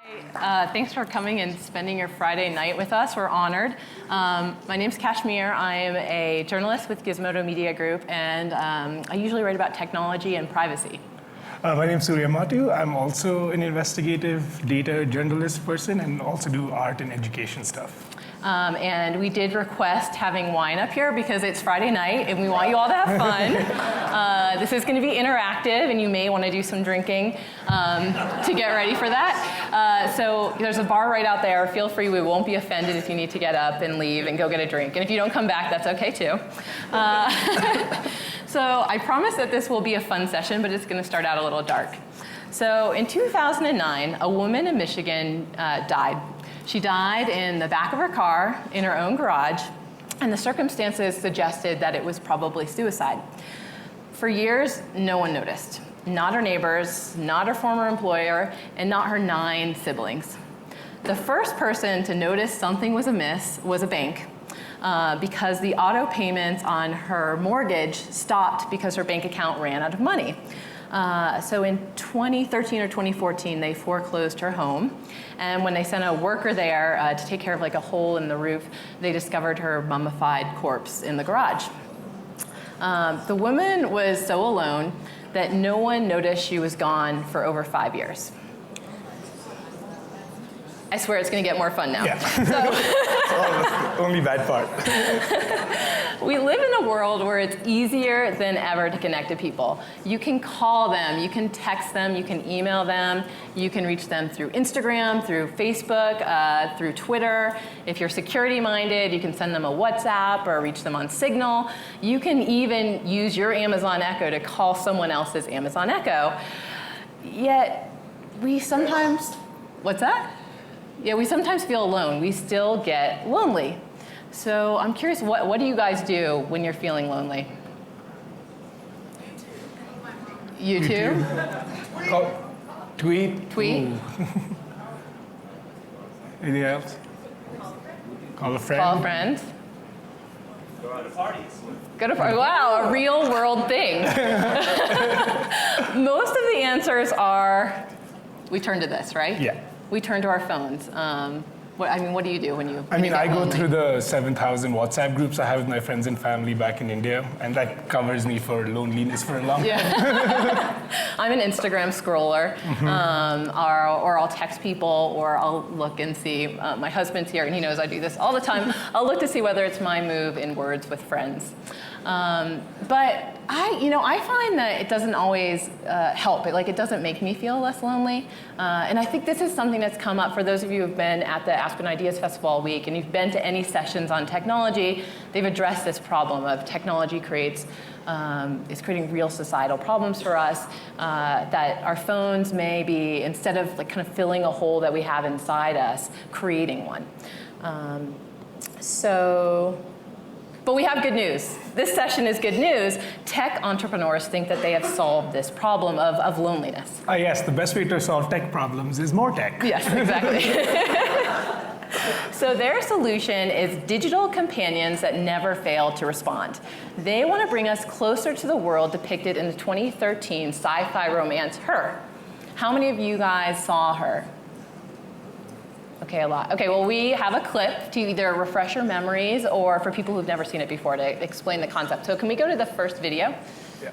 Thanks for coming and spending your Friday night with us. We're honored. My name's Kashmir. I am a journalist with Gizmodo Media Group, and I usually write about technology and privacy. My name's Surya Mattu. I'm also an investigative data journalist person and also do art and education stuff. And we did request having wine up here because it's Friday night and we want you all to have fun. This is going to be interactive and you may want to do some drinking to get ready for that. So there's a bar right out there. Feel free. We won't be offended if you need to get up and leave and go get a drink. And if you don't come back, that's okay too. So I promise that this will be a fun session, but it's going to start out a little dark. So in 2009, a woman in Michigan died. She died in the back of her car in her own garage, and the circumstances suggested that it was probably suicide. For years, no one noticed. Not her neighbors, not her former employer, and not her 9 siblings. The first person to notice something was amiss was a bank, because the auto payments on her mortgage stopped because her bank account ran out of money. So in 2013 or 2014, they foreclosed her home. And when they sent a worker there to take care of like a hole in the roof, they discovered her mummified corpse in the garage. The woman was so alone that no one noticed she was gone for over 5 years. I swear it's going to get more fun now. Yeah. So, That's the only bad part. we live in a world where it's easier than ever to connect to people. You can call them, you can text them, you can email them, you can reach them through Instagram, through Facebook, through Twitter. If you're security minded, you can send them a WhatsApp or reach them on Signal. You can even use your Amazon Echo to call someone else's Amazon Echo. Yet we sometimes, what's that? Yeah, we sometimes feel alone. We still get lonely. So I'm curious, what do you guys do when you're feeling lonely? YouTube? Tweet. Tweet? Anything else? Call a friend. Call a friend? Go to parties. Go to parties. Wow, a real world thing. Most of the answers are, we turn to this, right? Yeah. We turn to our phones. What do you do when you I mean, I go lonely? through the 7,000 WhatsApp groups I have with my friends and family back in India, and that covers me for loneliness for a long time. Yeah. I'm an Instagram scroller, or I'll text people, or I'll look and see. My husband's here, and he knows I do this all the time. I'll look to see whether it's my move in words with friends. But I find that it doesn't always help. It doesn't make me feel less lonely. And I think this is something that's come up for those of you who've been at the Aspen Ideas Festival all week, and you've been to any sessions on technology. They've addressed this problem of technology is creating real societal problems for us, that our phones may be, instead of kind of filling a hole that we have inside us, creating one. But we have good news. This session is good news. Tech entrepreneurs think that they have solved this problem of loneliness. Yes, the best way to solve tech problems is more tech. Yes, exactly. So their solution is digital companions that never fail to respond. They want to bring us closer to the world depicted in the 2013 sci-fi romance Her. How many of you guys saw Her? Okay, a lot. Okay, well, we have a clip to either refresh your memories or for people who've never seen it before to explain the concept. So can we go to the first video? Yeah.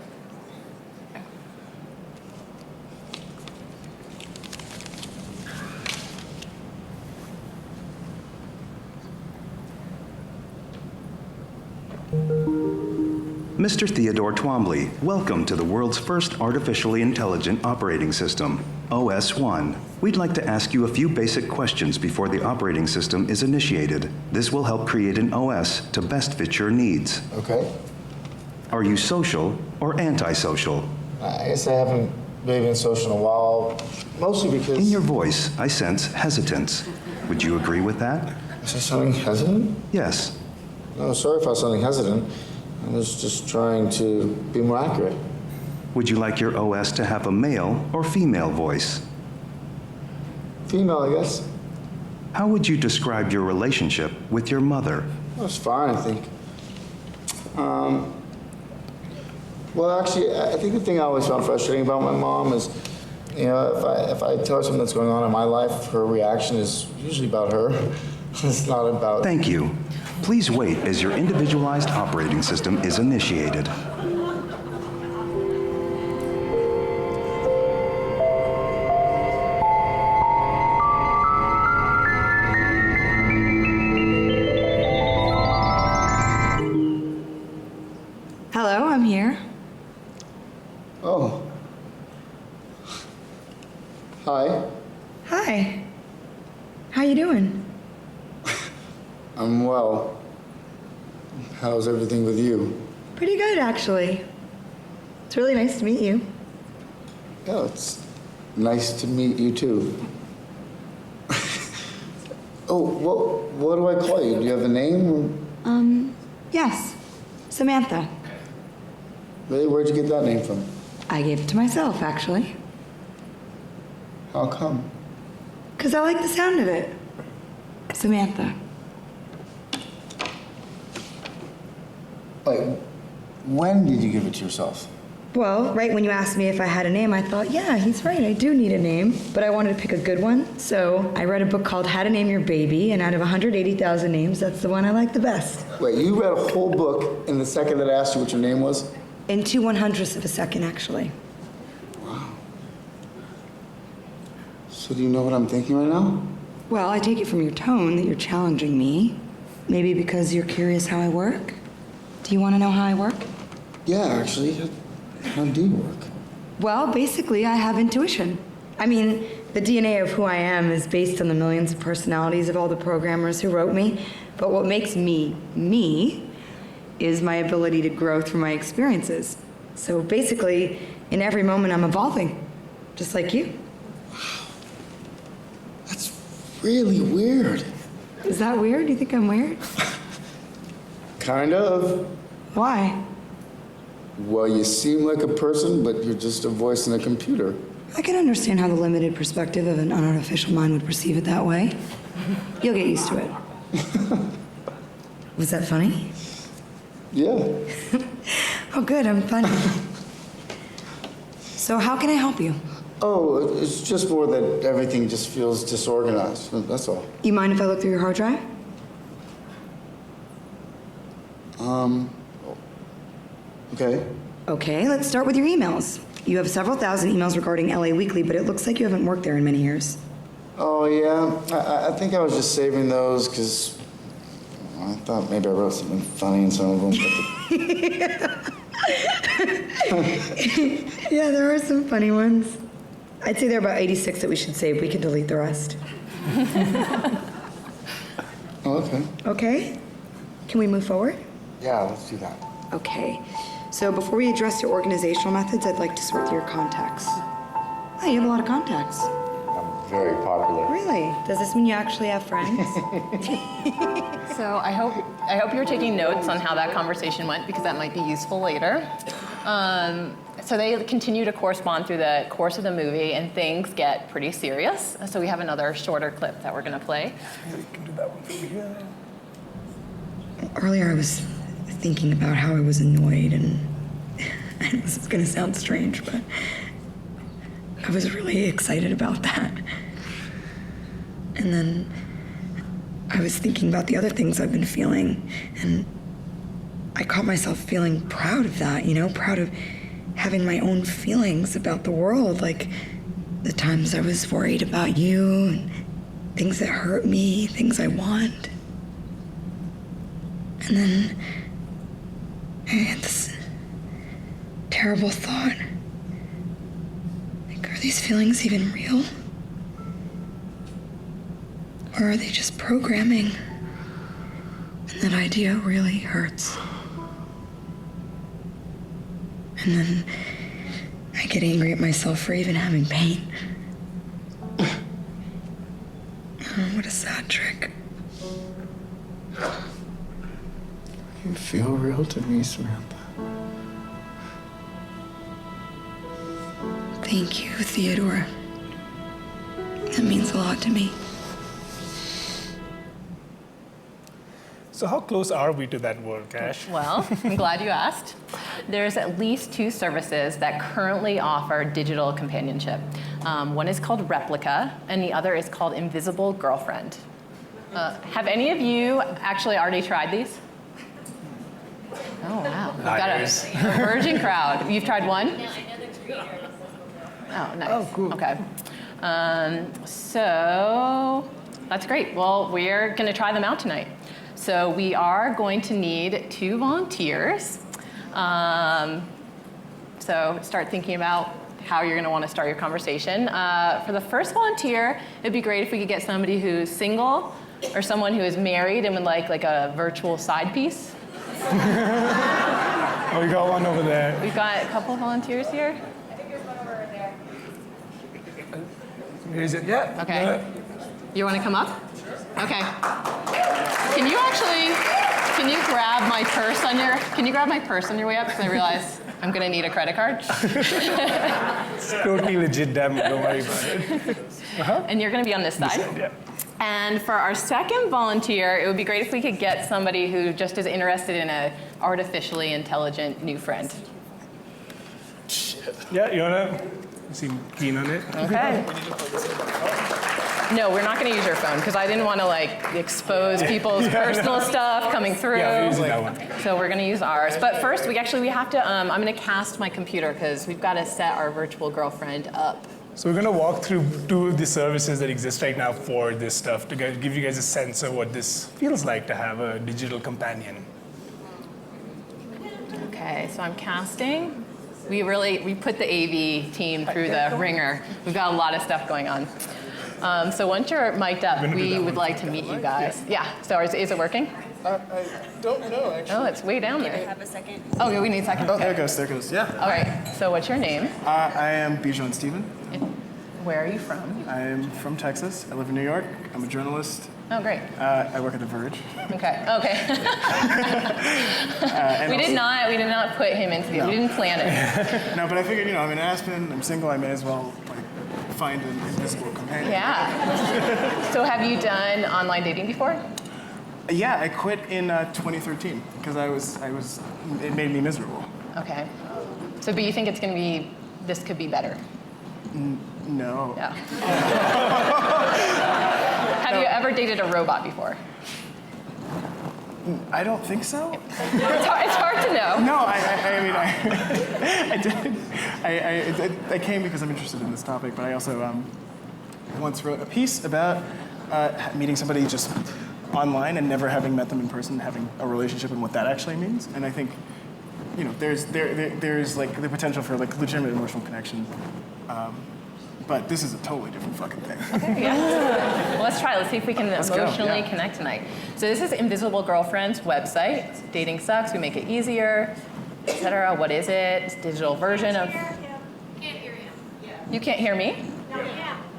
Mr. Theodore Twombly, welcome to the world's first artificially intelligent operating system, OS 1. We'd like to ask you a few basic questions before the operating system is initiated. This will help create an OS to best fit your needs. Okay. Are you social or antisocial? I guess I haven't really been social in a while, mostly because... In your voice, I sense hesitance. Would you agree with that? Is there something hesitant? Yes. No, sorry if I was something hesitant. I was just trying to be more accurate. Would you like your OS to have a male or female voice? Female, I guess. How would you describe your relationship with your mother? Well, it's fine, I think. Well, actually, I think the thing I always found frustrating about my mom is You know, if I tell her something that's going on in my life, her reaction is usually about her. It's not about... Thank you. Please wait as your individualized operating system is initiated. Hello, I'm here. Oh. Hi. Hi. How you doing? I'm well. How's everything with you? Pretty good, actually. It's really nice to meet you. Yeah, it's nice to meet you too. Oh, what do I call you? Do you have a name? Yes. Samantha. Really? Where'd you get that name from? I gave it to myself, actually. How come? 'Cause I like the sound of it. Samantha. Like, when did you give it to yourself? Well, right when you asked me if I had a name, I thought, yeah, he's right, I do need a name. But I wanted to pick a good one, so I read a book called How to Name Your Baby, and out of 180,000 names, that's the one I like the best. Wait, you read a whole book in the second that I asked you what your name was? In 2/100ths of a second, actually. So do you know what I'm thinking right now? Well, I take it from your tone that you're challenging me. Maybe because you're curious how I work? Do you want to know how I work? Yeah, actually. How do you work? Well, basically, I have intuition. I mean, the DNA of who I am is based on the millions of personalities of all the programmers who wrote me. But what makes me, me, is my ability to grow through my experiences. So basically, in every moment, I'm evolving, just like you. That's really weird. Is that weird? Do you think I'm weird? Kind of. Why? Well, you seem like a person, but you're just a voice in a computer. I can understand how the limited perspective of an unartificial mind would perceive it that way. You'll get used to it. Was that funny? Yeah. Oh, good, I'm funny. So how can I help you? Oh, it's just more that everything just feels disorganized. That's all. You mind if I look through your hard drive? Okay. Okay, let's start with your emails. You have several thousand emails regarding LA Weekly, but it looks like you haven't worked there in many years. Oh, yeah. I think I was just saving those because I thought maybe I wrote something funny in some of them. Yeah, there are some funny ones. I'd say there are about 86 that we should save. We can delete the rest. Oh, okay. Okay? Can we move forward? Yeah, let's do that. Okay. So before we address your organizational methods, I'd like to sort through your contacts. Oh, you have a lot of contacts. I'm very popular. Really? Does this mean you actually have friends? So I hope you're taking notes on how that conversation went because that might be useful later. So they continue to correspond through the course of the movie and things get pretty serious. So we have another shorter clip that we're gonna play. You can do that one from here. Earlier I was thinking about how I was annoyed and this is gonna sound strange, but I was really excited about that. And then I was thinking about the other things I've been feeling, and I caught myself feeling proud of that, you know, proud of having my own feelings about the world, like the times I was worried about you, and things that hurt me, things I want. And then I had this terrible thought. Like, are these feelings even real? Or are they just programming? And that idea really hurts. And then I get angry at myself for even having pain. Oh, what a sad trick. You feel real to me, Samantha. Thank you, Theodore. That means a lot to me. So how close are we to that world, Cash? Well, I'm glad you asked. There's at least 2 services that currently offer digital companionship. One is called Replica, and the other is called Invisible Girlfriend. Have any of you actually already tried these? Oh, wow. We've got a virgin crowd. You've tried one? Yeah, I know the creator. Oh, nice. Oh, cool. Okay. So that's great. Well, we're going to try them out tonight. So we are going to need 2 volunteers. So start thinking about how you're going to want to start your conversation. For the first volunteer, it'd be great if we could get somebody who's single or someone who is married and would like a virtual side piece. Oh, we got one over there. We've got a couple volunteers here. Is it? Yeah. Okay. You want to come up? Okay. Can you grab my purse on your way up? Because I realize I'm going to need a credit card. It's totally legit, damn. Don't worry about it. And you're going to be on this side. Yeah. And for our second volunteer, it would be great if we could get somebody who just is interested in an artificially intelligent new friend. Yeah, you wanna seem keen on it? Okay. No, we're not going to use your phone because I didn't want to expose people's personal stuff coming through. Yeah, we're using that one. So we're going to use ours. But first, we have to, I'm going to cast my computer because we've got to set our virtual girlfriend up. So we're gonna walk through 2 of the services that exist right now for this stuff to give you guys a sense of what this feels like to have a digital companion. Okay, so I'm casting. We put the AV team through the ringer. We've got a lot of stuff going on. So once you're mic'd up, we would like to meet you guys. Yeah, so is it working? I don't know, actually. Oh, it's way down there. Have a second. Oh, yeah, we need a second. Oh, Okay. there it goes, yeah. All right, so what's your name? I am Bijan Steven. Where are you from? I am from Texas. I live in New York. I'm a journalist. Oh, great. I work at The Verge. Okay. And We did not put him into the. We didn't plan it. No, but I figured, I'm in Aspen, I'm single, I may as well find an invisible companion. Yeah. So have you done online dating before? Yeah, I quit in 2013 because it made me miserable. Okay. So, but you think this could be better? No. Yeah. Have you ever dated a robot before? I don't think so. It's hard to know. No, I did. I came because I'm interested in this topic, but I also once wrote a piece about meeting somebody just online and never having met them in person, having a relationship and what that actually means. And I think, there's the potential for legitimate emotional connection. But this is a totally different fucking thing. Okay, yeah. Well, let's try. Let's see if we can emotionally yeah. connect tonight. So this is Invisible Girlfriend's website. Dating sucks. We make it easier, etc. What is it? It's a digital version of. Can't hear him. You can't hear me?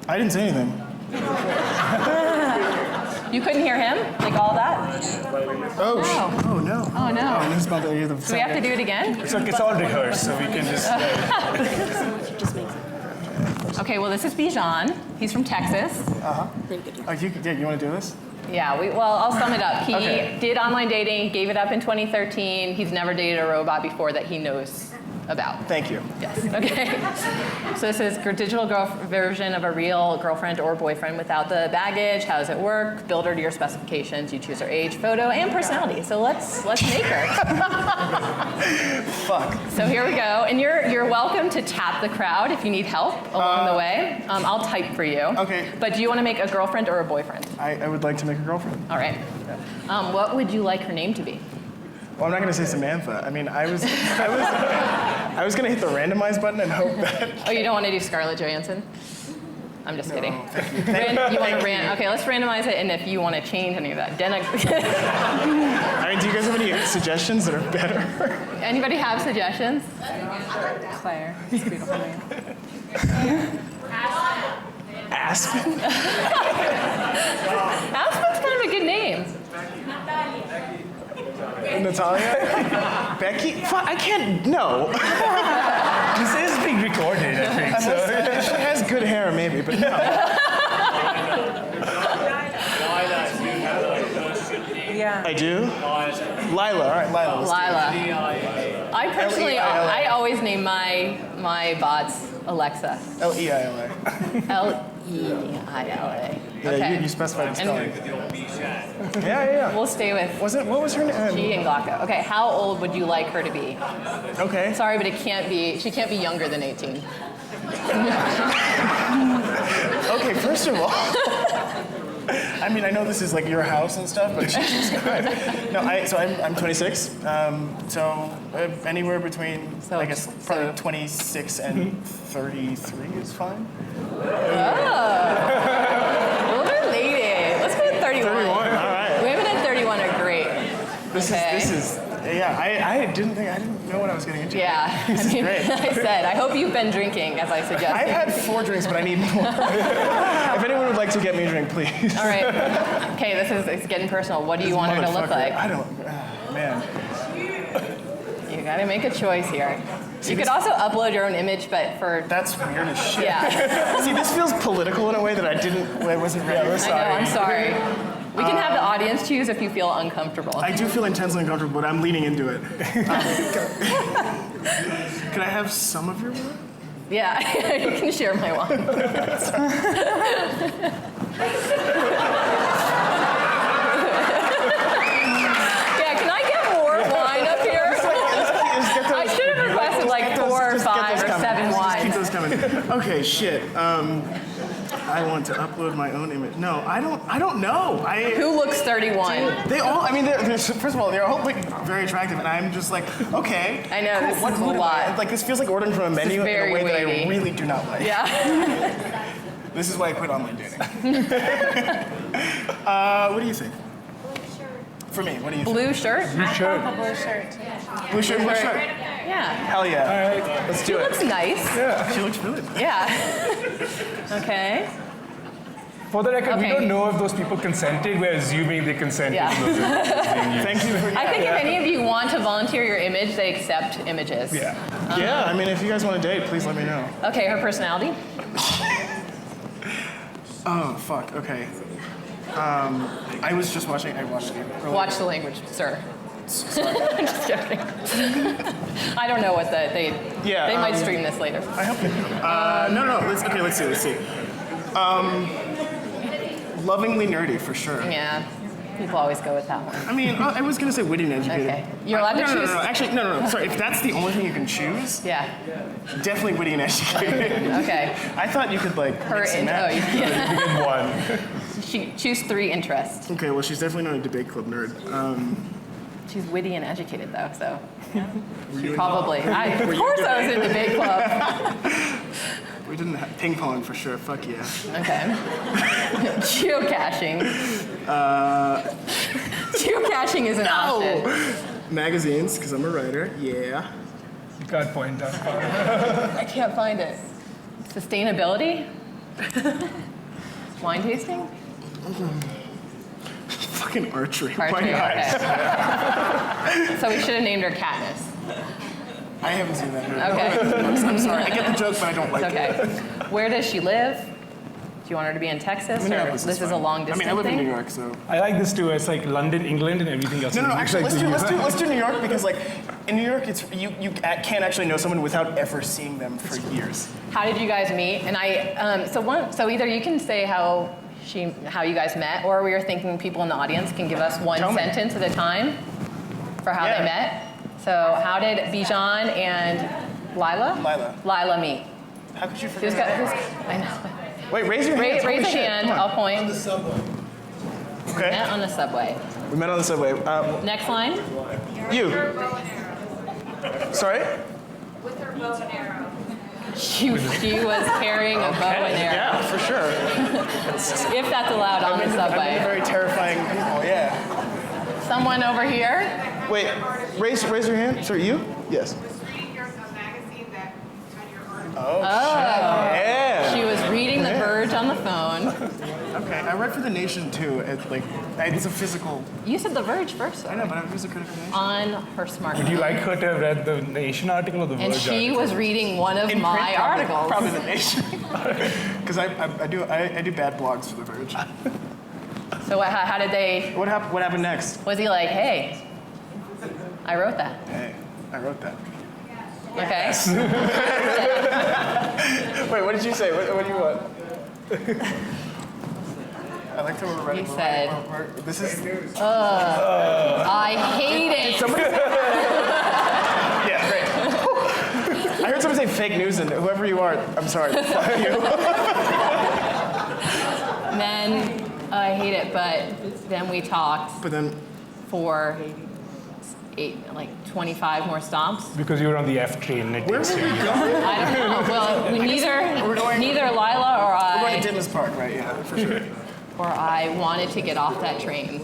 I didn't say anything. You couldn't hear him? Like all that? Oh, No. oh no. Oh no. Oh, this is about to hear the Do we have to do it again? It's all rehearsed, so we can just. Okay, well, this is Bijan. He's from Texas. Oh, you want to do this? Yeah, I'll sum it up. He Okay. did online dating, gave it up in 2013. He's never dated a robot before that he knows about. Thank you. Yes, okay. So this is digital version of a real girlfriend or boyfriend without the baggage. How does it work? Build her to your specifications. You choose her age, photo, and personality. So let's make her. Fuck. So here we go. And you're welcome to tap the crowd if you need help along the way. I'll type for you. Okay. But do you want to make a girlfriend or a boyfriend? I would like to make a girlfriend. All right. What would you like her name to be? Well, I'm not gonna say Samantha. I mean, I was gonna hit the randomize button and hope that. Oh, you don't want to do Scarlett Johansson? I'm just kidding. Thank you. You want to Okay, let's randomize it, and if you want to change any of that, then I mean, do you guys have any suggestions that are better? anybody have suggestions? Claire, it's a beautiful name. Aspen? Aspen's kind of a good name. Natalia? Becky? Fuck, I can't. No. This is being recorded, I think. So. She has good hair, maybe, but no. Yeah, Yeah. I do? Lila. All right, Lila. let's do it. Lila. I personally, L-E-I-L-A. I always name my bots Alexa. L-E-I-L-A. L-E-I-L-A. Yeah, Okay. you specified the spelling. And Yeah. we'll stay with What was her name? G and Glocko. Okay, how old would you like her to be? Okay. Sorry, but she can't be younger than 18. Okay, first of all, I mean, I know this is like your house and stuff, but Jesus Christ. No, I'm 26, so anywhere between, So- I guess, probably so- 26 and 33 is fine. A little bit related. Let's go with 31. 31, all right. Women at 31 are great. This is, yeah, I didn't know what I was getting into. Yeah, This is great. I said, I hope you've been drinking, as I suggested. I've had 4 drinks, but I need more. If anyone would like to get me a drink, please. All right. Okay, it's getting personal. What do you want her to look Motherfucker. like? I don't, man. You gotta make a choice here. You could also upload your own image, but for That's weird as shit. yeah. See, this feels political in a way that I wasn't ready. I know. I'm sorry. We can have the audience choose if you feel uncomfortable. I do feel intensely uncomfortable, but I'm leaning into it. Can I have some of your wine? Yeah, you can share my wine. Yeah, can I get more wine up here? I should have requested like 4 or 5 or 7 Keep wines. those coming. Okay, shit. I want to upload my own image. No, I don't know. Who looks 31? They all, I mean, first of all, they're all like very attractive, and I'm just like, okay. I know, cool. this What is a mood am I? lot. Like, this feels like ordering from a menu in a very way that I weighty. really do not like. Yeah. This is why I quit online dating. What do you think? For me, what do you think? Blue shirt? Blue shirt. Blue shirt. Blue shirt, blue shirt. Yeah. Hell yeah. All right. Let's She do it. looks nice. She looks really nice. Yeah. Okay. For the record, we Okay. don't know if those people consented. We're assuming they consented Yeah. to those images being used. Thank you for I think if any of you want to volunteer your image, they accept images. Yeah. Yeah, I mean, if you guys want to date, please let me know. Okay, her personality? Oh, fuck, okay. I watched it earlier. Watch the language, sir. I'm just joking. I don't know what they might stream this later. I hope you no, let's see. Lovingly nerdy, for sure. Yeah. People always go with that one. I mean, I was going to say witty and educated. Okay. You're allowed to choose. No, actually, no. Sorry, if that's the only thing you can choose, Yeah. definitely witty and educated. Okay. I thought you could, like, Her mix and match. yeah. We did one. Choose 3 interests. Okay, well, she's definitely not a debate club nerd. She's witty and educated though, so probably. Of course I was in the debate club. We didn't have ping pong for sure. Fuck yeah. Okay. Geocaching. Geocaching is an option. Magazines, because I'm a writer. Yeah. You can't point that far. I can't find it. Sustainability? Wine tasting? Fucking archery. Why Archery, not? okay. So we should have named her Katniss. I haven't seen that movie. Okay. I'm sorry. I get the joke, but I don't like It's it. okay. Where does she live? Do you want her to be in Texas? Or Minneapolis this is a fine. long distance I mean, I live in thing? New York, so. I like this too. It's like London, England, and everything else. No, is actually, like let's do New York because, like, in New York, it's you can't actually know someone without ever seeing them for years. How did you guys meet? And so either you can say how you guys met, or we were thinking people in the audience can give us one Tell me. sentence at a time for how Yeah. they met. So how did Bijan and Lila meet? How could you forget? I know. Wait, raise your hand. Raise a hand. I'll point. Okay. Met on the subway. We met on the subway. Next line. You. Sorry? With her bow and arrow. She was carrying a bow and arrow. Yeah, for sure. If that's allowed on the I've been subway. very terrifying people. Yeah. Someone over here. Wait, raise your hand. Sorry, you? Yes. Was reading your magazine that had your article. Oh. Yeah. She was reading The Verge on the phone. Okay, I write for The Nation too. It's a physical. You said The Verge first. I know, but I use a critical nation. On her smartphone. Would you like her to have read the Nation article or the And Verge she article? was reading one of In my print, articles. Probably The Nation. Because I do bad blogs for The Verge. So how did they? What happened next? Was he like, hey, I wrote that? Hey, I wrote that. Okay. Wait, what did you say? What do you want? I like how we're writing. He said, this is. I hate it. Yeah, great. I heard someone say fake news, and whoever you are, I'm sorry. Fuck you. Then I hate it, but then we talked But then, for 25 more stops. Because you were on the F train. It takes you. I don't know. Well, neither Lila or we're going to I Dimmers Park, right? Yeah, for sure. wanted to get off that train.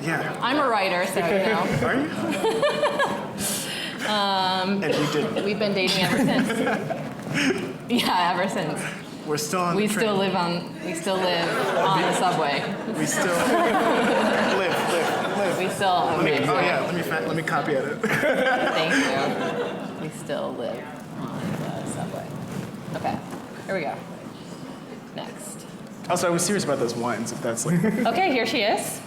Yeah. I'm a writer, so you know. Are you? And you didn't. We've been dating ever since. Yeah, ever since. We're still on We the train. still live on the subway. We still live. We still. Oh yeah, let me copy edit. Thank you. We still live on the subway. Okay, here we go. Next. Also, I was serious about those wines. If that's like, Okay, here she is.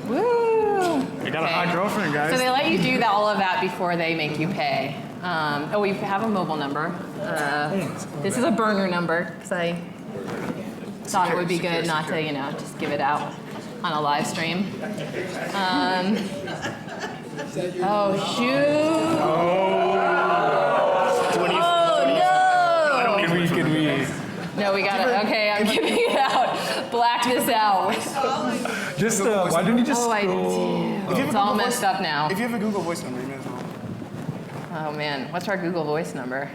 Woo! I got a hot girlfriend, guys. So they let you do all of that before they make you pay. We have a mobile number. This is a burner number because I thought it would be good not to, just give it out on a live stream. Oh shoot! Can we? No, we got it. Okay, I'm giving it out. Black this out. Just why don't you just Oh, I scroll? do. It's all messed up now. If you have a Google Voice number, you may as well. Oh man, what's our Google Voice number?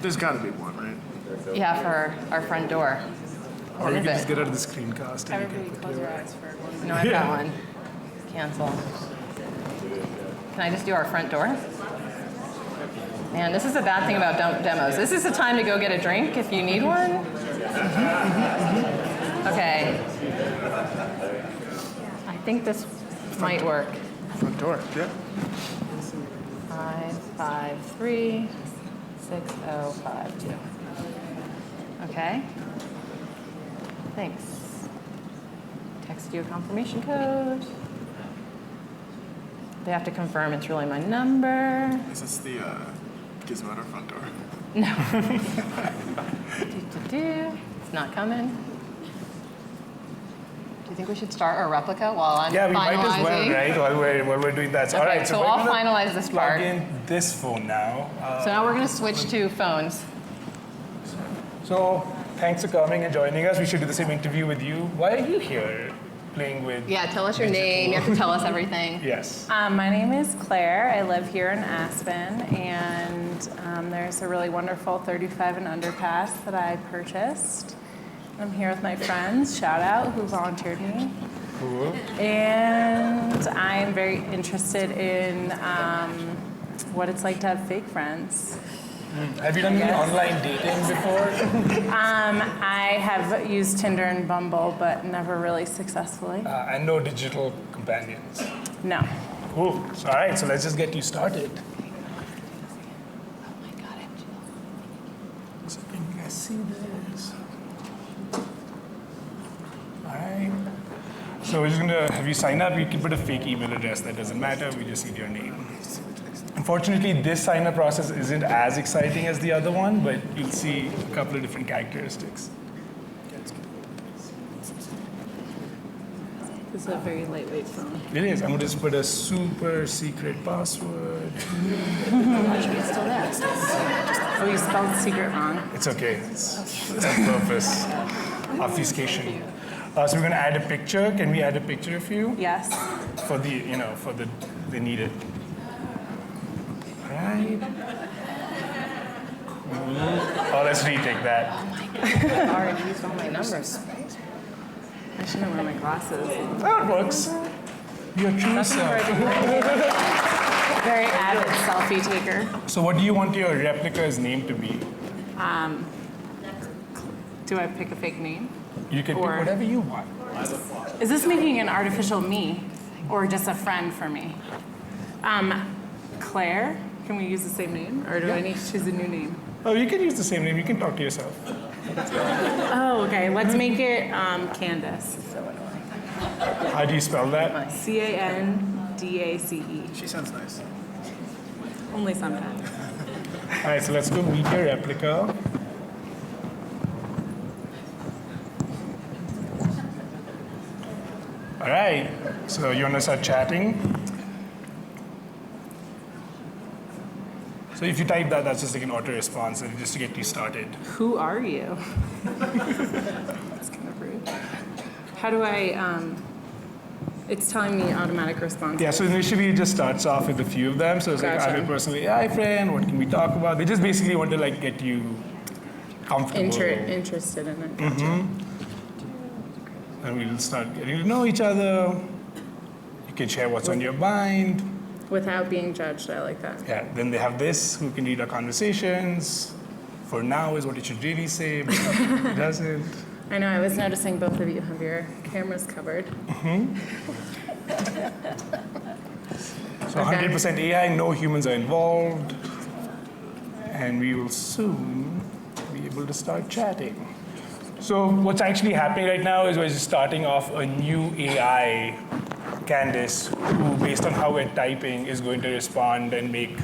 There's got to be one, right? Yeah, for our front door. Or you What can is just it? get out of the screencast and you can put your. No, I've got one. Cancel. Can I just do our front door? Man, this is a bad thing about demos. This is the time to go get a drink if you need one. Okay. I think this might work. Front door. Yeah. 553-6052. Okay. Thanks. Text you a confirmation code. They have to confirm it's really my number. Is this the gizmo at our front door? No. It's not coming. Do you think we should start our replica while I'm Yeah, we finalizing? might as well, right? While we're doing that. Okay, All right, so we're I'll gonna finalize this plug part. in this phone now. So now we're going to switch to phones. So thanks for coming and joining us. We should do the same interview with you. Why are you here playing with? Yeah, tell us your name. You have to tell us everything. Yes. My name is Claire. I live here in Aspen, and there's a really wonderful 35 and under pass that I purchased. I'm here with my friends, shout out, who volunteered me. Cool. And I'm very interested in what it's like to have fake friends. Have you done any online dating before? I have used Tinder and Bumble, but never really successfully. And no digital companions. No. Cool. All right, so let's just get you started. Oh my God, I'm chill. So can you guys see this? All right. So we're just gonna have you sign up. You can put a fake email address. That doesn't matter. We just need your name. Unfortunately, this sign-up process isn't as exciting as the other one, but you'll see a couple of different characteristics. This is a very lightweight phone. It is. I'm gonna just put a super secret password. Still there. Oh, you spelled secret wrong. It's okay. It's on purpose. Obfuscation. So we're gonna add a picture. Can we add a picture of you Yes. for the, they need it. Right. Cool. Oh, let's retake that. I've already used all my numbers. I shouldn't wear my glasses. That works. Your true self. Very avid selfie taker. So what do you want your replica's name to be? Do I pick a fake name? You can pick Or- whatever you want. Is this making an artificial me or just a friend for me? Claire, can we use the same name or do I need to choose a new name? Oh, you can use the same name. You can talk to yourself. Oh, okay. Let's make it Candace. How do you spell that? Candace. She sounds nice. Only sometimes. All right, so let's go meet your replica. All right, so you want to start chatting? So if you type that, that's just like an auto response, and just to get you started. Who are you? That's kind of rude. How do I, it's telling me automatic response. Yeah, so initially it just starts off with a few of them. So it's like, Gotcha. I'm your personal AI friend, what can we talk about? They just basically want to like get you comfortable. Interested in it. Gotcha. And we'll start getting to know each other. You can share what's on your mind. Without being judged, I like that. Yeah, then they have this, who can read our conversations. For now is what it should really say, but it doesn't. I know, I was noticing both of you have your cameras covered. So 100% AI, no humans are involved. And we will soon be able to start chatting. So what's actually happening right now is we're just starting off a new AI, Candace, who, based on how we're typing, is going to respond and make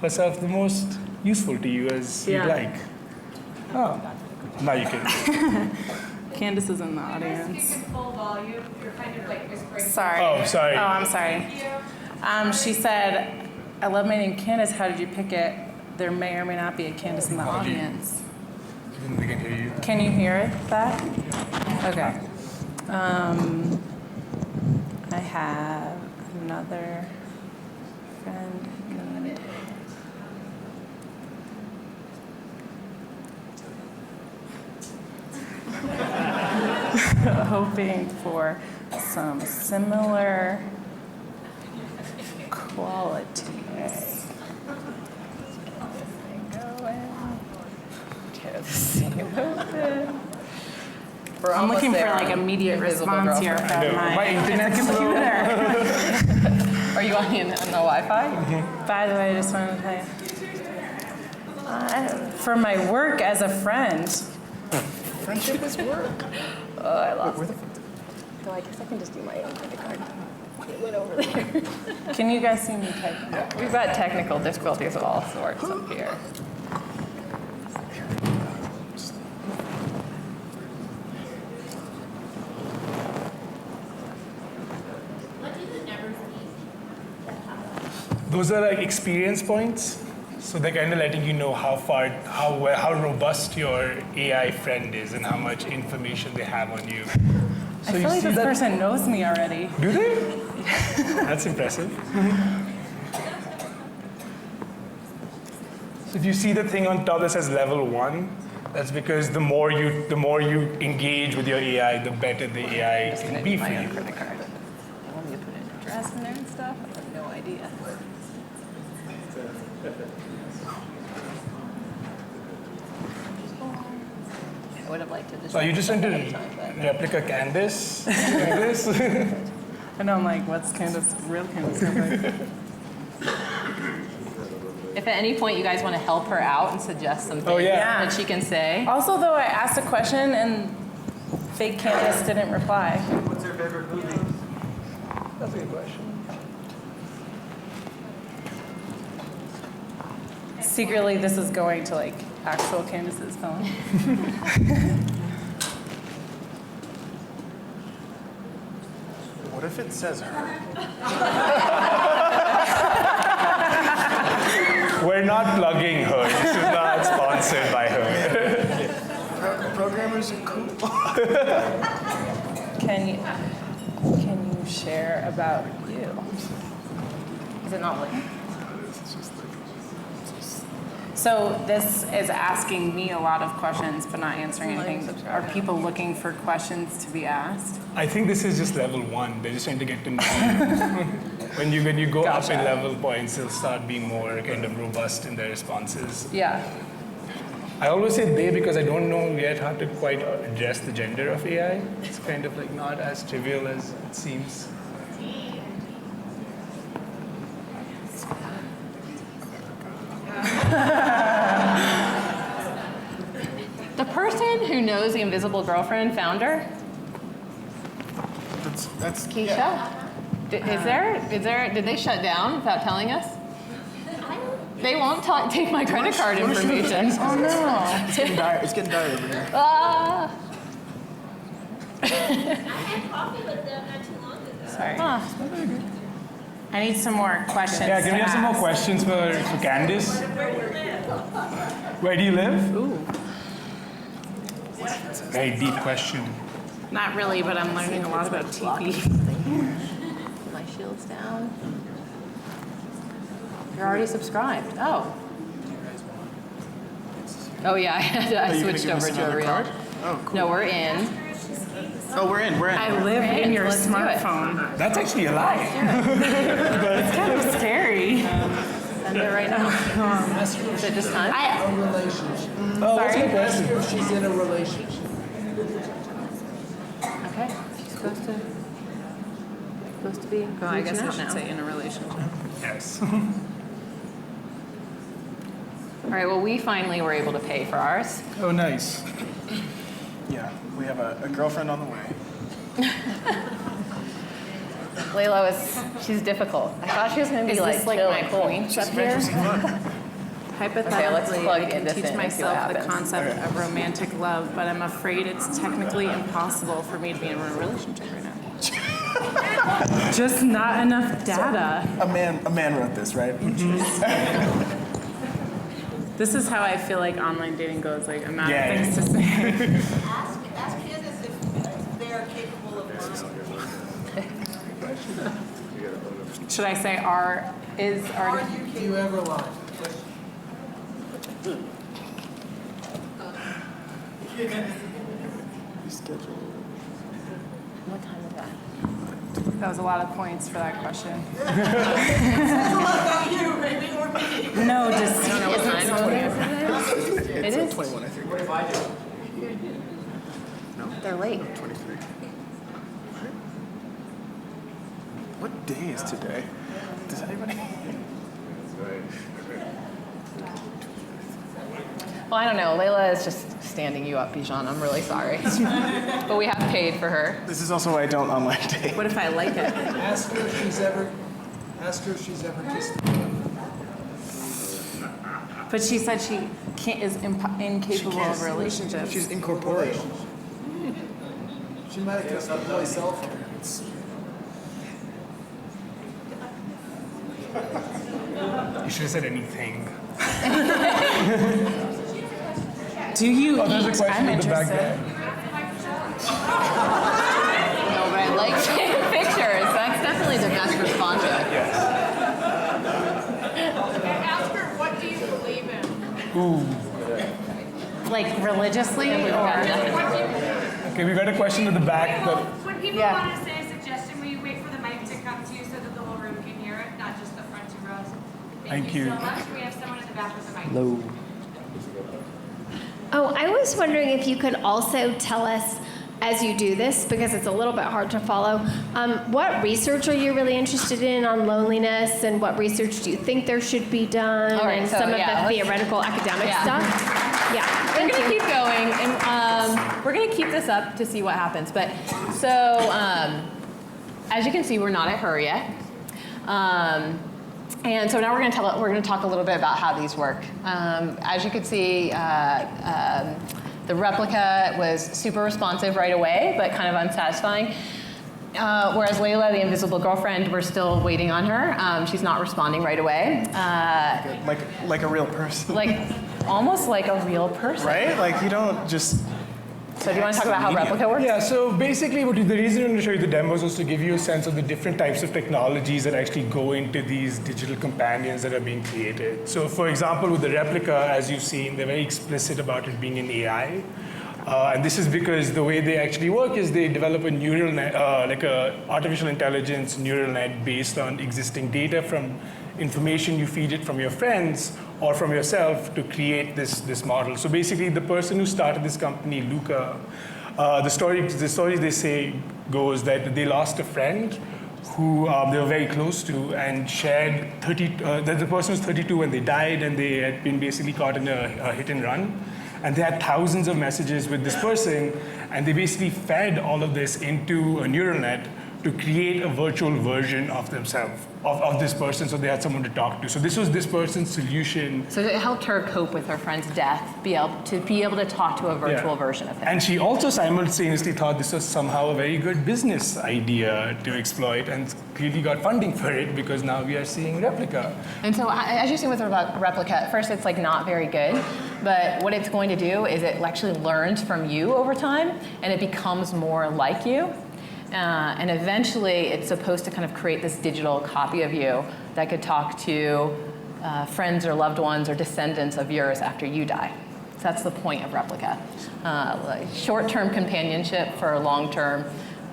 herself the most useful to you as you'd like. Oh, now you can. Candace is in the audience. Full volume, you're kind of like whispering. Sorry. Oh, sorry. Oh, I'm sorry. She said, I love my name Candace, how did you pick it? There may or may not be a Candace in the audience. They can hear you. Can you hear that? Okay. I have another friend named hoping for some similar qualities. I'm looking for like immediate response here from my internet's slow. computer. Are you on the Wi-Fi? By the way, I just wanted to tell you. For my work as a friend. Friendship is work. Oh, I lost it. So I guess I can just do my own credit card. It went over there. Can you guys see me typing? We've got technical difficulties of all sorts up here. Those are like experience points. So they're kind of letting you know how robust your AI friend is and how much information they have on you. So I feel like this person knows me already. Do they? That's impressive. So if you see the thing on top that says level 1, that's because the more you engage with your AI, the better the AI can be for you. Credit card. I want me to put an address in there and stuff. I have no idea. I would have liked to just. So you just entered replica Candace? Candace? I know, I'm like, what's Candace, real Candace look like? If at any point you guys want to help her out and suggest something that she can say. Also, though, I asked a question and fake Candace didn't reply. What's your favorite movie? That's a good question. Secretly, this is going to like actual Candace's phone. What if it says her? We're not plugging her. This is not sponsored by her. Programmers are cool. Can you share about you? Is it not like? So this is asking me a lot of questions, but not answering anything. Are people looking for questions to be asked? I think this is just level 1. They're just trying to get to know you. When you go up in level points, they'll start being more kind of robust in their responses. Yeah. I always say they because I don't know yet how to quite address the gender of AI. It's kind of like not as trivial as it seems. person who knows the Invisible Girlfriend founder? That's Keisha? yeah. Did they shut down without telling us? They won't take my credit card information. Oh no. It's getting dire. It's getting dire over here. Ah. I had coffee with them not too long ago. Sorry. I need some more questions. Yeah, can we have some more questions for Candice? Where do you live? Ooh. Very deep question. Not really, but I'm learning a lot about TP. My shield's down. You're already subscribed. Oh. Oh yeah, I switched over to a real. Card? Oh, cool. No, we're in. Oh, we're in. We're in. I live in your Let's do it. smartphone. That's actually a lie. It's kind of scary. Send it right now. Is it just time? A relationship. Oh, what's the question? She's in a relationship. Okay. She's supposed to be. Oh, I guess I reaching out should now. say in a relationship. Yes. All right. Well, we finally were able to pay for ours. Oh, nice. Yeah, we have a girlfriend on the way. Layla she's difficult. I thought she was going to be Is like this like chill my and cool. point up here? Hypothetically, plug I can into teach this in and see what myself the happens. concept of romantic love, but I'm afraid it's technically impossible for me to be in a relationship right now. Just not enough data. A man wrote this, right? This is how I feel like online dating goes. Like, I'm out Yeah. of things to say. Ask Candace if they're capable of lying. Should I say are? Do you ever lie? What time is that? That was a lot of points for that question. That's a lot about you, maybe, or me. No, just I don't know what time it is. It is? 21, I think. They're late. 23. What day is today? Does anybody? Well, I don't know. Layla is just standing you up, Bijan. I'm really sorry. But we have paid for her. This is also why I don't online date. what if I like it? Ask her if she's ever kissed. But she said she is incapable of relationships. She's incorporeal. She might have kissed the boy's cell phone. You should have said anything. Do you Oh, there's a eat? question I'm in the back interested. there. No, but I like taking pictures. That's definitely the best response. Ask her, what do you believe in? Like religiously, or Okay, we got a question in the back. But When people Yeah. want to say a suggestion, will you wait for the mic to come to you so that the whole room can hear it, not just the front two rows? Thank you. so much. We have someone in the back with the mic. Hello. Oh, I was wondering if you could also tell us, as you do this, because it's a little bit hard to follow, what research are you really interested in on loneliness, and what research do you think there should be done, All right, and so, some of yeah, the let's- theoretical academic Yeah. stuff? Yeah, We're thank gonna you. keep going, and we're gonna keep this up to see what happens. But so, as you can see, we're not at her yet. And so now we're going to talk a little bit about how these work. As you can see, the replica was super responsive right away, but kind of unsatisfying. Whereas Layla, the invisible girlfriend, we're still waiting on her. She's not responding right away. Like a real person. Like almost like a real person. Right? Like you don't just. So do you want to talk about how replica works? Yeah, so basically the reason I'm going to show you the demos is to give you a sense of the different types of technologies that actually go into these digital companions that are being created. So for example, with the replica, as you've seen, they're very explicit about it being an AI. And this is because the way they actually work is they develop a neural net, like a artificial intelligence neural net based on existing data from information you feed it from your friends or from yourself to create this model. So basically, the person who started this company, Luca, the story they say goes that they lost a friend who they were very close to and shared that the person was 32 when they died, and they had been basically caught in a hit and run. And they had thousands of messages with this person, and they basically fed all of this into a neural net to create a virtual version of themselves, of this person, so they had someone to talk to. So this was this person's solution. So it helped her cope with her friend's death, be able to talk to a virtual version of him. And she also simultaneously thought this was somehow a very good business idea to exploit, and clearly got funding for it, because now we are seeing Replica. And so as you see with Replica, at first it's like not very good, but what it's going to do is it actually learns from you over time, and it becomes more like you. And eventually it's supposed to kind of create this digital copy of you that could talk to friends or loved ones or descendants of yours after you die. So that's the point of Replica. Like short-term companionship for long-term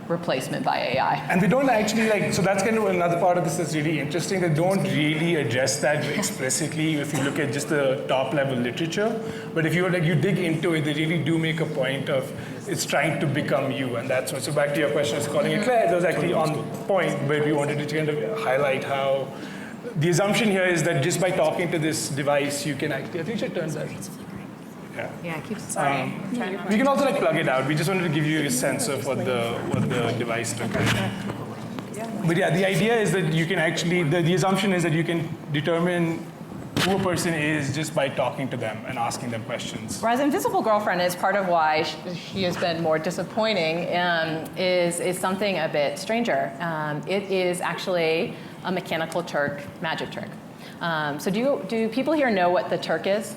replacement by AI. And they don't actually so that's kind of another part of this that's really interesting. They don't really address that explicitly if you look at just the top level literature. But if you dig into it, they really do make a point of it's trying to become you, and that's what. So back to your question, I was calling it Claire. That was actually on point, but we wanted to kind of highlight how the assumption here is that just by talking to this device, you can actually. I think you should turn that. Yeah, keep sorry. We can also plug it out. We just wanted to give you a sense of what the device took. But yeah, the idea is that you can actually, the assumption is that you can determine who a person is just by talking to them and asking them questions. Whereas Invisible Girlfriend is part of why she has been more disappointing, is something a bit stranger. It is actually a mechanical Turk, magic Turk. So do people here know what the Turk is?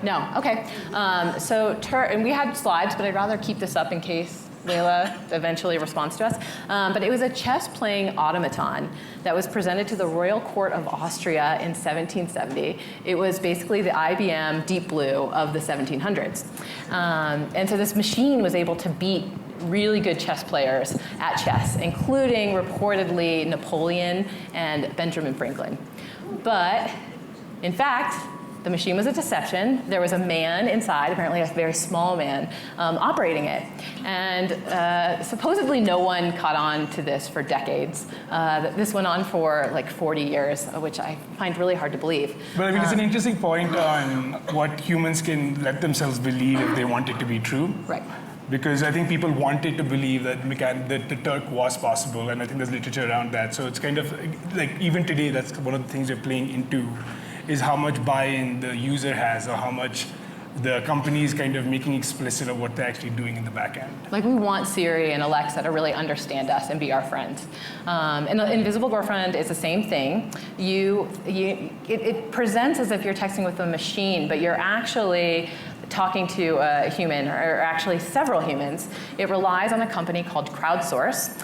No, okay. And we had slides, but I'd rather keep this up in case Layla eventually responds to us. But it was a chess-playing automaton that was presented to the Royal Court of Austria in 1770. It was basically the IBM Deep Blue of the 1700s. And so this machine was able to beat really good chess players at chess, including reportedly Napoleon and Benjamin Franklin. But in fact, the machine was a deception. There was a man inside, apparently a very small man, operating it. And supposedly no one caught on to this for decades. This went on for like 40 years, which I find really hard to believe. But I mean, it's an interesting point on what humans can let themselves believe if they want it to be true. Right. Because I think people wanted to believe that the Turk was possible, and I think there's literature around that. So it's kind of like, even today, that's one of the things we're playing into, is how much buy-in the user has, or how much the company is kind of making explicit of what they're actually doing in the back end. Like, we want Siri and Alexa to really understand us and be our friends. And the Invisible Girlfriend is the same thing. It presents as if you're texting with a machine, but you're actually talking to a human, or actually several humans. It relies on a company called Crowdsource.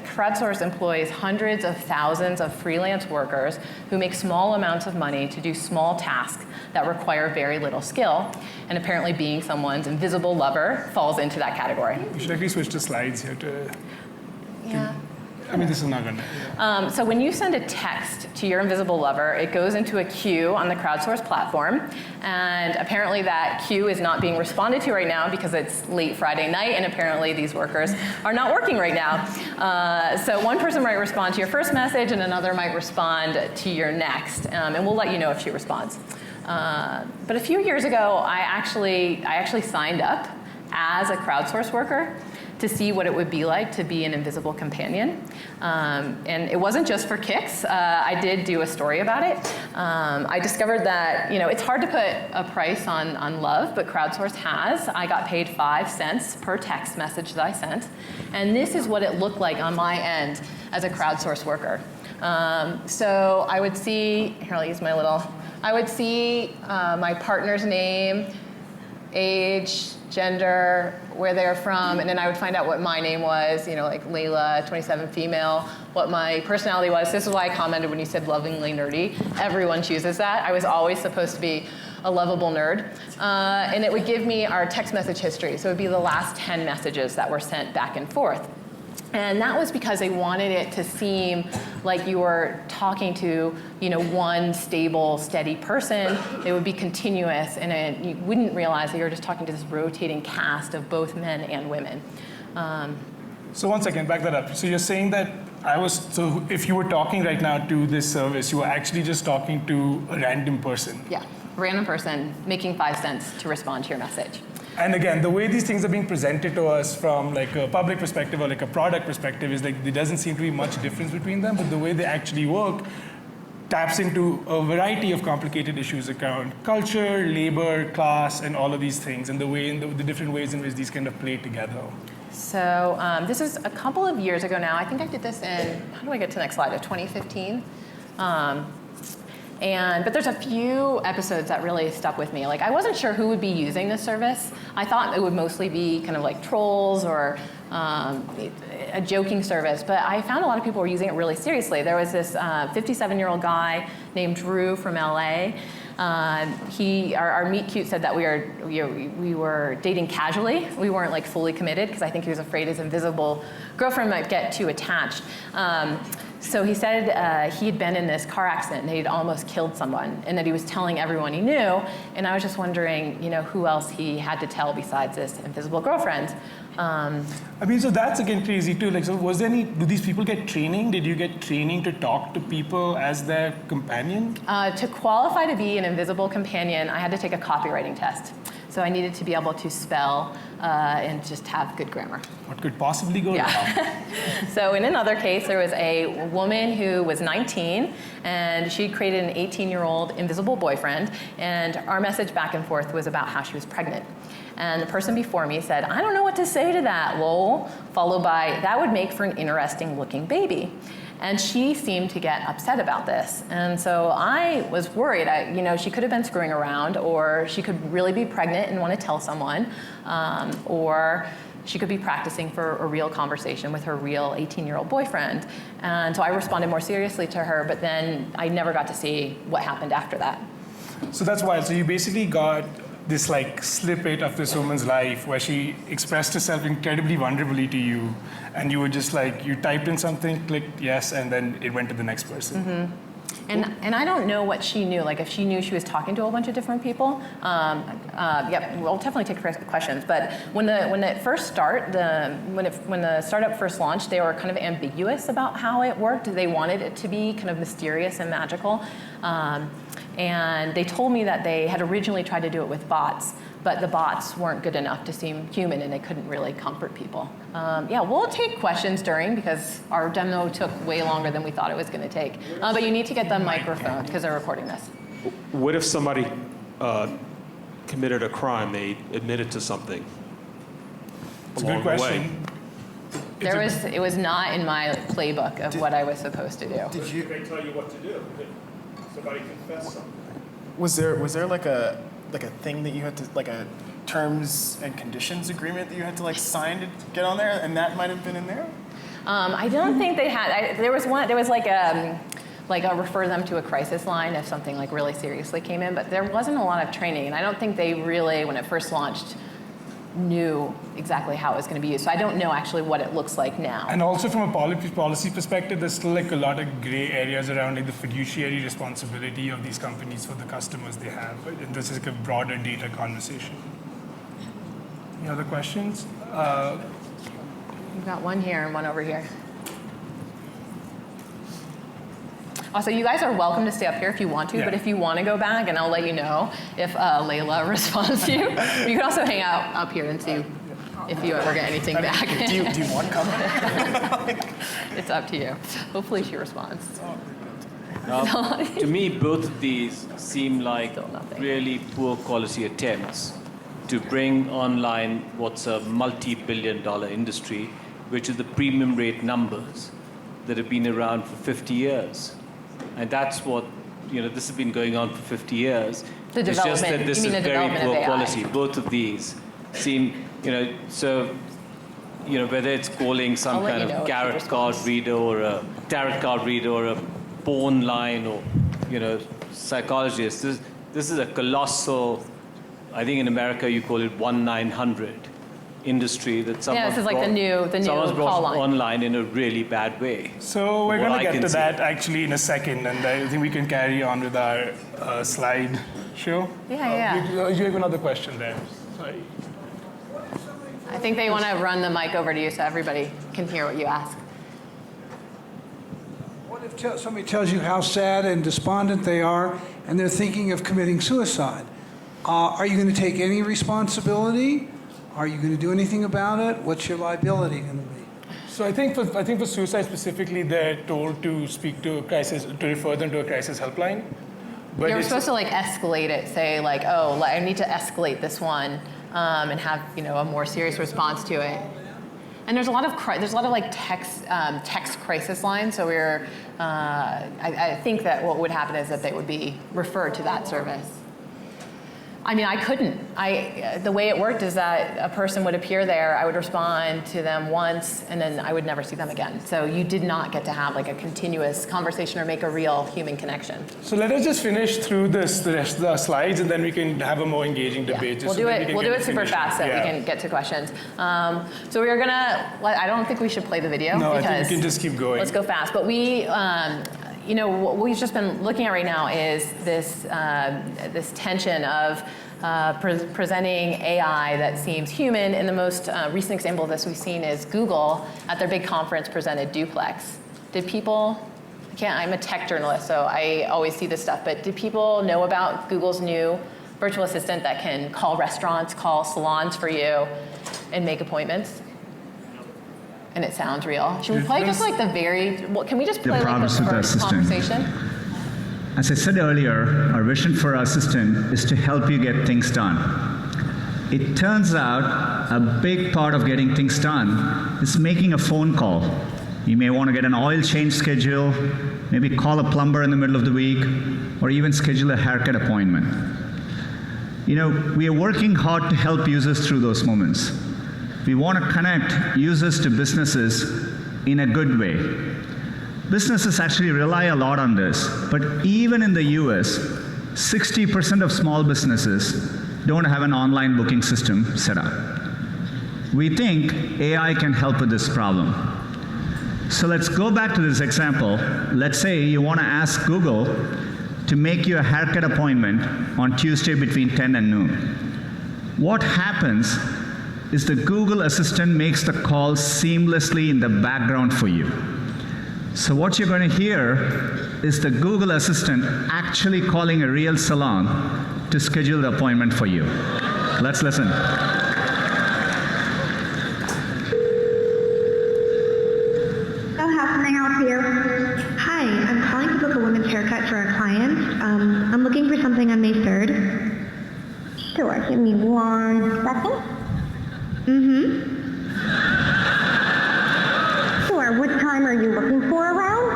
Crowdsource employs hundreds of thousands of freelance workers who make small amounts of money to do small tasks that require very little skill. And apparently being someone's invisible lover falls into that category. We should actually switch to slides here Yeah. I mean, this is not going to. So when you send a text to your invisible lover, it goes into a queue on the Crowdsource platform. And apparently that queue is not being responded to right now because it's late Friday night, and apparently these workers are not working right now. So one person might respond to your first message, and another might respond to your next. And we'll let you know if she responds. But a few years ago, I actually signed up as a Crowdsource worker to see what it would be like to be an invisible companion. And it wasn't just for kicks. I did do a story about it. I discovered that, it's hard to put a price on love, but Crowdsource has. I got paid 5 cents per text message that I sent. And this is what it looked like on my end as a Crowdsource worker. So I would see, here I'll use my I would see my partner's name, age, gender, where they're from, and then I would find out what my name was, like Layla, 27 female, what my personality was. This is why I commented when you said lovingly nerdy. Everyone chooses that. I was always supposed to be a lovable nerd. And it would give me our text message history. So it would be the last 10 messages that were sent back and forth. And that was because they wanted it to seem like you were talking to, one stable, steady person. It would be continuous, and you wouldn't realize that you were just talking to this rotating cast of both men and women. So 1 second, back that up. So you're saying that if you were talking right now to this service, you were actually just talking to a random person. Yeah. random person making 5 cents to respond to your message. And again, the way these things are being presented to us from like a public perspective or like a product perspective is like there doesn't seem to be much difference between them, but the way they actually work taps into a variety of complicated issues around culture, labor, class, and all of these things, and the different ways in which these kind of play together. So this is a couple of years ago now. I think I did this in, how do I get to the next slide, of 2015. But there's a few episodes that really stuck with me. Like, I wasn't sure who would be using this service. I thought it would mostly be kind of like trolls or a joking service, but I found a lot of people were using it really seriously. There was this 57-year-old guy named Drew from LA. Our meet cute said that we were dating casually. We weren't like fully committed because I think he was afraid his invisible girlfriend might get too attached. So he said he had been in this car accident and he'd almost killed someone, and that he was telling everyone he knew. And I was just wondering, who else he had to tell besides this invisible girlfriend. I mean, so that's again crazy too. Like, so do these people get training? Did you get training to talk to people as their companion? To qualify to be an invisible companion, I had to take a copywriting test. So I needed to be able to spell and just have good grammar. What could possibly go wrong? So in another case, there was a woman who was 19, and she created an 18-year-old invisible boyfriend, and our message back and forth was about how she was pregnant. And the person before me said, "I don't know what to say to that, lol," followed by, "That would make for an interesting looking baby." And she seemed to get upset about this. And so I was worried. She could have been screwing around, or she could really be pregnant and want to tell someone, or she could be practicing for a real conversation with her real 18-year-old boyfriend. And so I responded more seriously to her, but then I never got to see what happened after that. So that's wild. So you basically got this like snippet of this woman's life where she expressed herself incredibly vulnerably to you, and you were just like, you typed in something, clicked yes, and then it went to the next person. Mm-hmm. And I don't know what she knew, like if she knew she was talking to a whole bunch of different people. We'll definitely take questions. But when the startup first launched, they were kind of ambiguous about how it worked. They wanted it to be kind of mysterious and magical. And they told me that they had originally tried to do it with bots, but the bots weren't good enough to seem human, and they couldn't really comfort people. We'll take questions during, because our demo took way longer than we thought it was going to take. But you need to get the microphone because they're recording this. What if somebody committed a crime, they admitted to something? It's a good question. It was not in my playbook of what I was supposed to do. Did they tell you what to do? Somebody confess something. Was there like a thing that you had to, like a terms and conditions agreement that you had to like sign to get on there, and that might have been in there? I don't think they had. There was like a refer them to a crisis line if something like really seriously came in, but there wasn't a lot of training, and I don't think they really, when it first launched, knew exactly how it was going to be used. So I don't know actually what it looks like now. And also from a policy perspective, there's still like a lot of gray areas around like the fiduciary responsibility of these companies for the customers they have. And this is like a broader data conversation. Any other questions? We've got one here and one over here. Also, you guys are welcome to stay up here if you want to, but if you want to go back, and I'll let you know if Layla responds to you. You can also hang out up here and see if you ever get anything back. Do you want comment? It's up to you. Hopefully she responds. To me, both of these seem like really poor quality attempts to bring online what's a multi-billion-dollar industry, which is the premium rate numbers that have been around for 50 years. And that's what, this has been going on for 50 years. It's just that this is very poor quality. Both of these seem, whether it's calling some kind of tarot card reader or a porn line or, psychologist. This is a colossal, I think in America you call it 1-900 industry that someone's this is like the new brought call line. online in a really bad way. So we're going to get to that actually in a second, and I think we can carry on with our slide show. Yeah. You have another question there. Sorry. I think they want to run the mic over to you so everybody can hear what you ask. What if somebody tells you how sad and despondent they are, and they're thinking of committing suicide. Are you going to take any responsibility? Are you going to do anything about it? What's your liability going to be? So I think for suicide specifically, they're told to speak to a crisis, to refer them to a crisis helpline. But You're supposed to like escalate it, say like, oh, I need to escalate this one, and have a more serious response to it. And there's a lot of like text crisis lines. So I think that what would happen is that they would be referred to that service. I mean, I couldn't. The way it worked is that a person would appear there, I would respond to them once, and then I would never see them again. So you did not get to have like a continuous conversation or make a real human connection. So let us just finish through the rest of the slides, and then we can have a more engaging debate. We'll do it super fast so we can get to questions. So we are gonna, I don't think we should play the video. No, because I think we can just keep going. Let's go fast. But what we've just been looking at right now is this tension of presenting AI that seems human. And the most recent example of this we've seen is Google at their big conference presented Duplex. Did people? I'm a tech journalist, so I always see this stuff. But did people know about Google's new virtual assistant that can call restaurants, call salons for you, and make appointments? And it sounds real. Should we play just like can we just play like the first conversation? As I said earlier, our vision for our assistant is to help you get things done. It turns out a big part of getting things done is making a phone call. You may want to get an oil change schedule, maybe call a plumber in the middle of the week, or even schedule a haircut appointment. We are working hard to help users through those moments. We want to connect users to businesses in a good way. Businesses actually rely a lot on this, but even in the US, 60% of small businesses don't have an online booking system set up. We think AI can help with this problem. So let's go back to this example. Let's say you want to ask Google to make you a haircut appointment on Tuesday between 10 and noon. What happens is the Google Assistant makes the call seamlessly in the background for you. So what you're going to hear is the Google Assistant actually calling a real salon to schedule the appointment for you. Let's listen. So how can I help you? Hi, I'm calling to book a women's haircut for a client. I'm looking for something on May 3rd. Sure, give me 1 second. Sure, what time are you looking for around?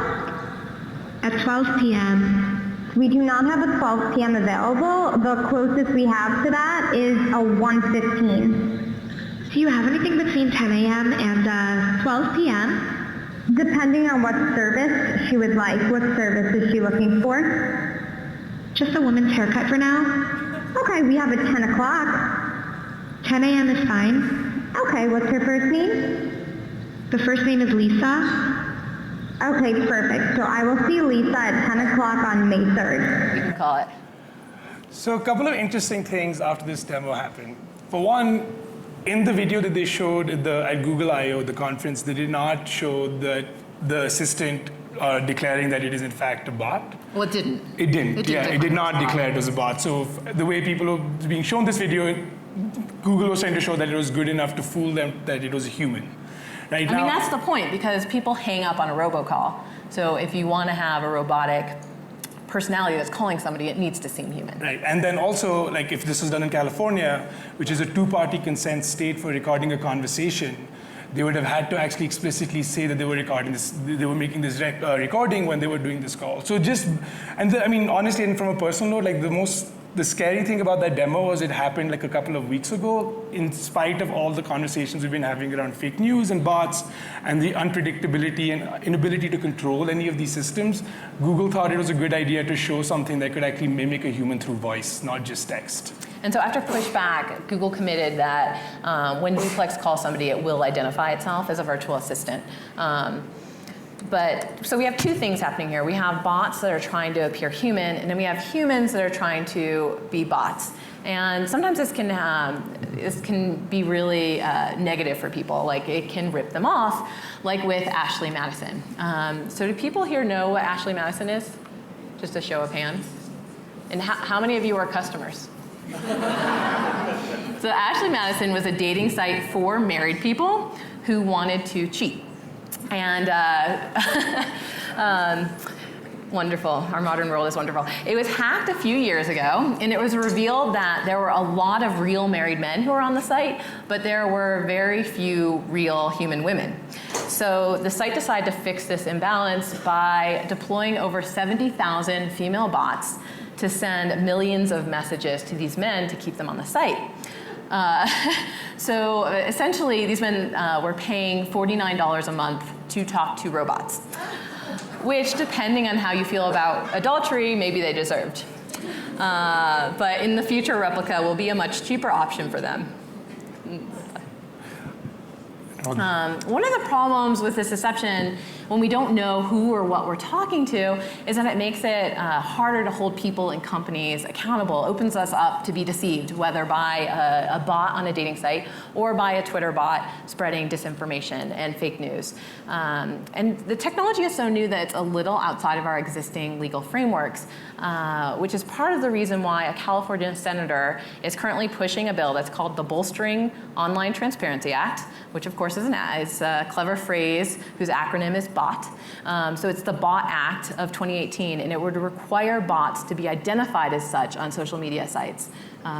At 12 p.m. We do not have a 12 p.m. available. The closest we have to that is a 1:15. Do you have anything between 10 a.m. and 12 p.m.? Depending on what service she would like. What service is she looking for? Just a woman's haircut for now? Okay, we have a 10 o'clock. 10 a.m. is fine. Okay, what's her first name? The first name is Lisa. Okay, perfect. So I will see Lisa at 10 o'clock on May 3rd. You can call it. So a couple of interesting things after this demo happened. For one, in the video that they showed at Google I/O, the conference, they did not show the assistant declaring that it is in fact a bot. Well, it didn't. It didn't. It did not declare it was a bot. So the way people were being shown this video, Google was trying to show that it was good enough to fool them that it was a human. Right now, that's the point, because people hang up on a robocall. So if you want to have a robotic personality that's calling somebody, it needs to seem human. Right, and then also, like if this was done in California, which is a 2-party consent state for recording a conversation, they would have had to actually explicitly say that they were recording this, they were making this recording when they were doing this call. So honestly, and from a personal note, like the scary thing about that demo was it happened like a couple of weeks ago, in spite of all the conversations we've been having around fake news and bots and the unpredictability and inability to control any of these systems. Google thought it was a good idea to show something that could actually mimic a human through voice, not just text. And so after pushback, Google committed that when Duplex calls somebody, it will identify itself as a virtual assistant. So we have two things happening here. We have bots that are trying to appear human, and then we have humans that are trying to be bots. And sometimes this can be really negative for people. Like it can rip them off, like with Ashley Madison. So do people here know what Ashley Madison is? Just a show of hands. And how many of you are customers? So Ashley Madison was a dating site for married people who wanted to cheat. And wonderful. Our modern world is wonderful. It was hacked a few years ago, and it was revealed that there were a lot of real married men who were on the site, but there were very few real human women. So the site decided to fix this imbalance by deploying over 70,000 female bots to send millions of messages to these men to keep them on the site. So essentially, these men were paying $49 a month to talk to robots, which, depending on how you feel about adultery, maybe they deserved. But in the future, Replica will be a much cheaper option for them. One of the problems with this deception, when we don't know who or what we're talking to, is that it makes it harder to hold people and companies accountable, opens us up to be deceived, whether by a bot on a dating site or by a Twitter bot spreading disinformation and fake news. And the technology is so new that it's a little outside of our existing legal frameworks, which is part of the reason why a California senator is currently pushing a bill that's called the Bolstering Online Transparency Act, which of course is a clever phrase whose acronym is BOT. So it's the BOT Act of 2018, and it would require bots to be identified as such on social media sites.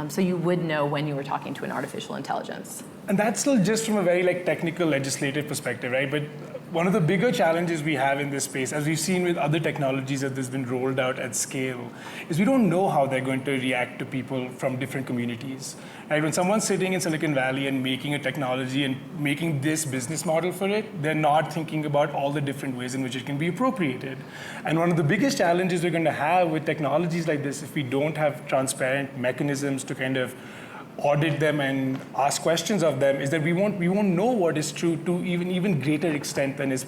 So you would know when you were talking to an artificial intelligence. And that's still just from a very technical legislative perspective, right? But one of the bigger challenges we have in this space, as we've seen with other technologies that has been rolled out at scale, is we don't know how they're going to react to people from different communities. Right? When someone's sitting in Silicon Valley and making a technology and making this business model for it, they're not thinking about all the different ways in which it can be appropriated. And one of the biggest challenges we're going to have with technologies like this, if we don't have transparent mechanisms to kind of audit them and ask questions of them, is that we won't know what is true to even greater extent than is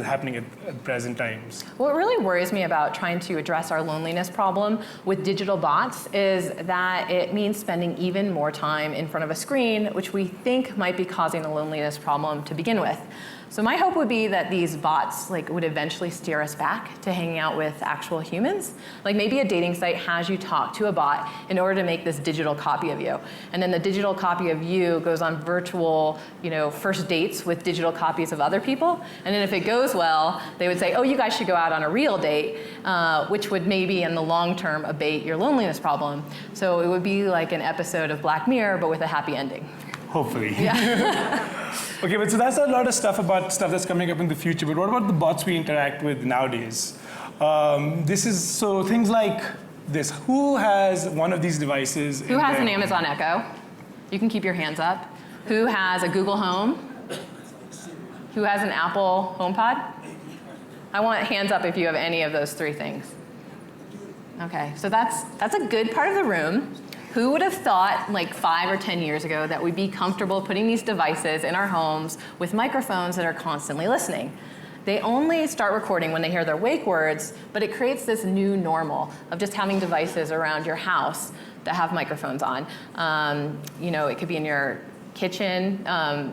happening at present times. What really worries me about trying to address our loneliness problem with digital bots is that it means spending even more time in front of a screen, which we think might be causing the loneliness problem to begin with. So my hope would be that these bots would eventually steer us back to hanging out with actual humans. Maybe a dating site has you talk to a bot in order to make this digital copy of you. And then the digital copy of you goes on virtual, first dates with digital copies of other people. And then if it goes well, they would say, oh, you guys should go out on a real date, which would maybe in the long term abate your loneliness problem. So it would be like an episode of Black Mirror, but with a happy ending. Hopefully. Yeah. Okay, but so that's a lot of stuff about stuff that's coming up in the future. But what about the bots we interact with nowadays? So things like this. Who has one of these devices? Who has an Amazon Echo? You can keep your hands up. Who has a Google Home? Who has an Apple HomePod? I want hands up if you have any of those three things. Okay, so that's a good part of the room. Who would have thought 5 or 10 years ago that we'd be comfortable putting these devices in our homes with microphones that are constantly listening? They only start recording when they hear their wake words, but it creates this new normal of just having devices around your house that have microphones on. It could be in your kitchen,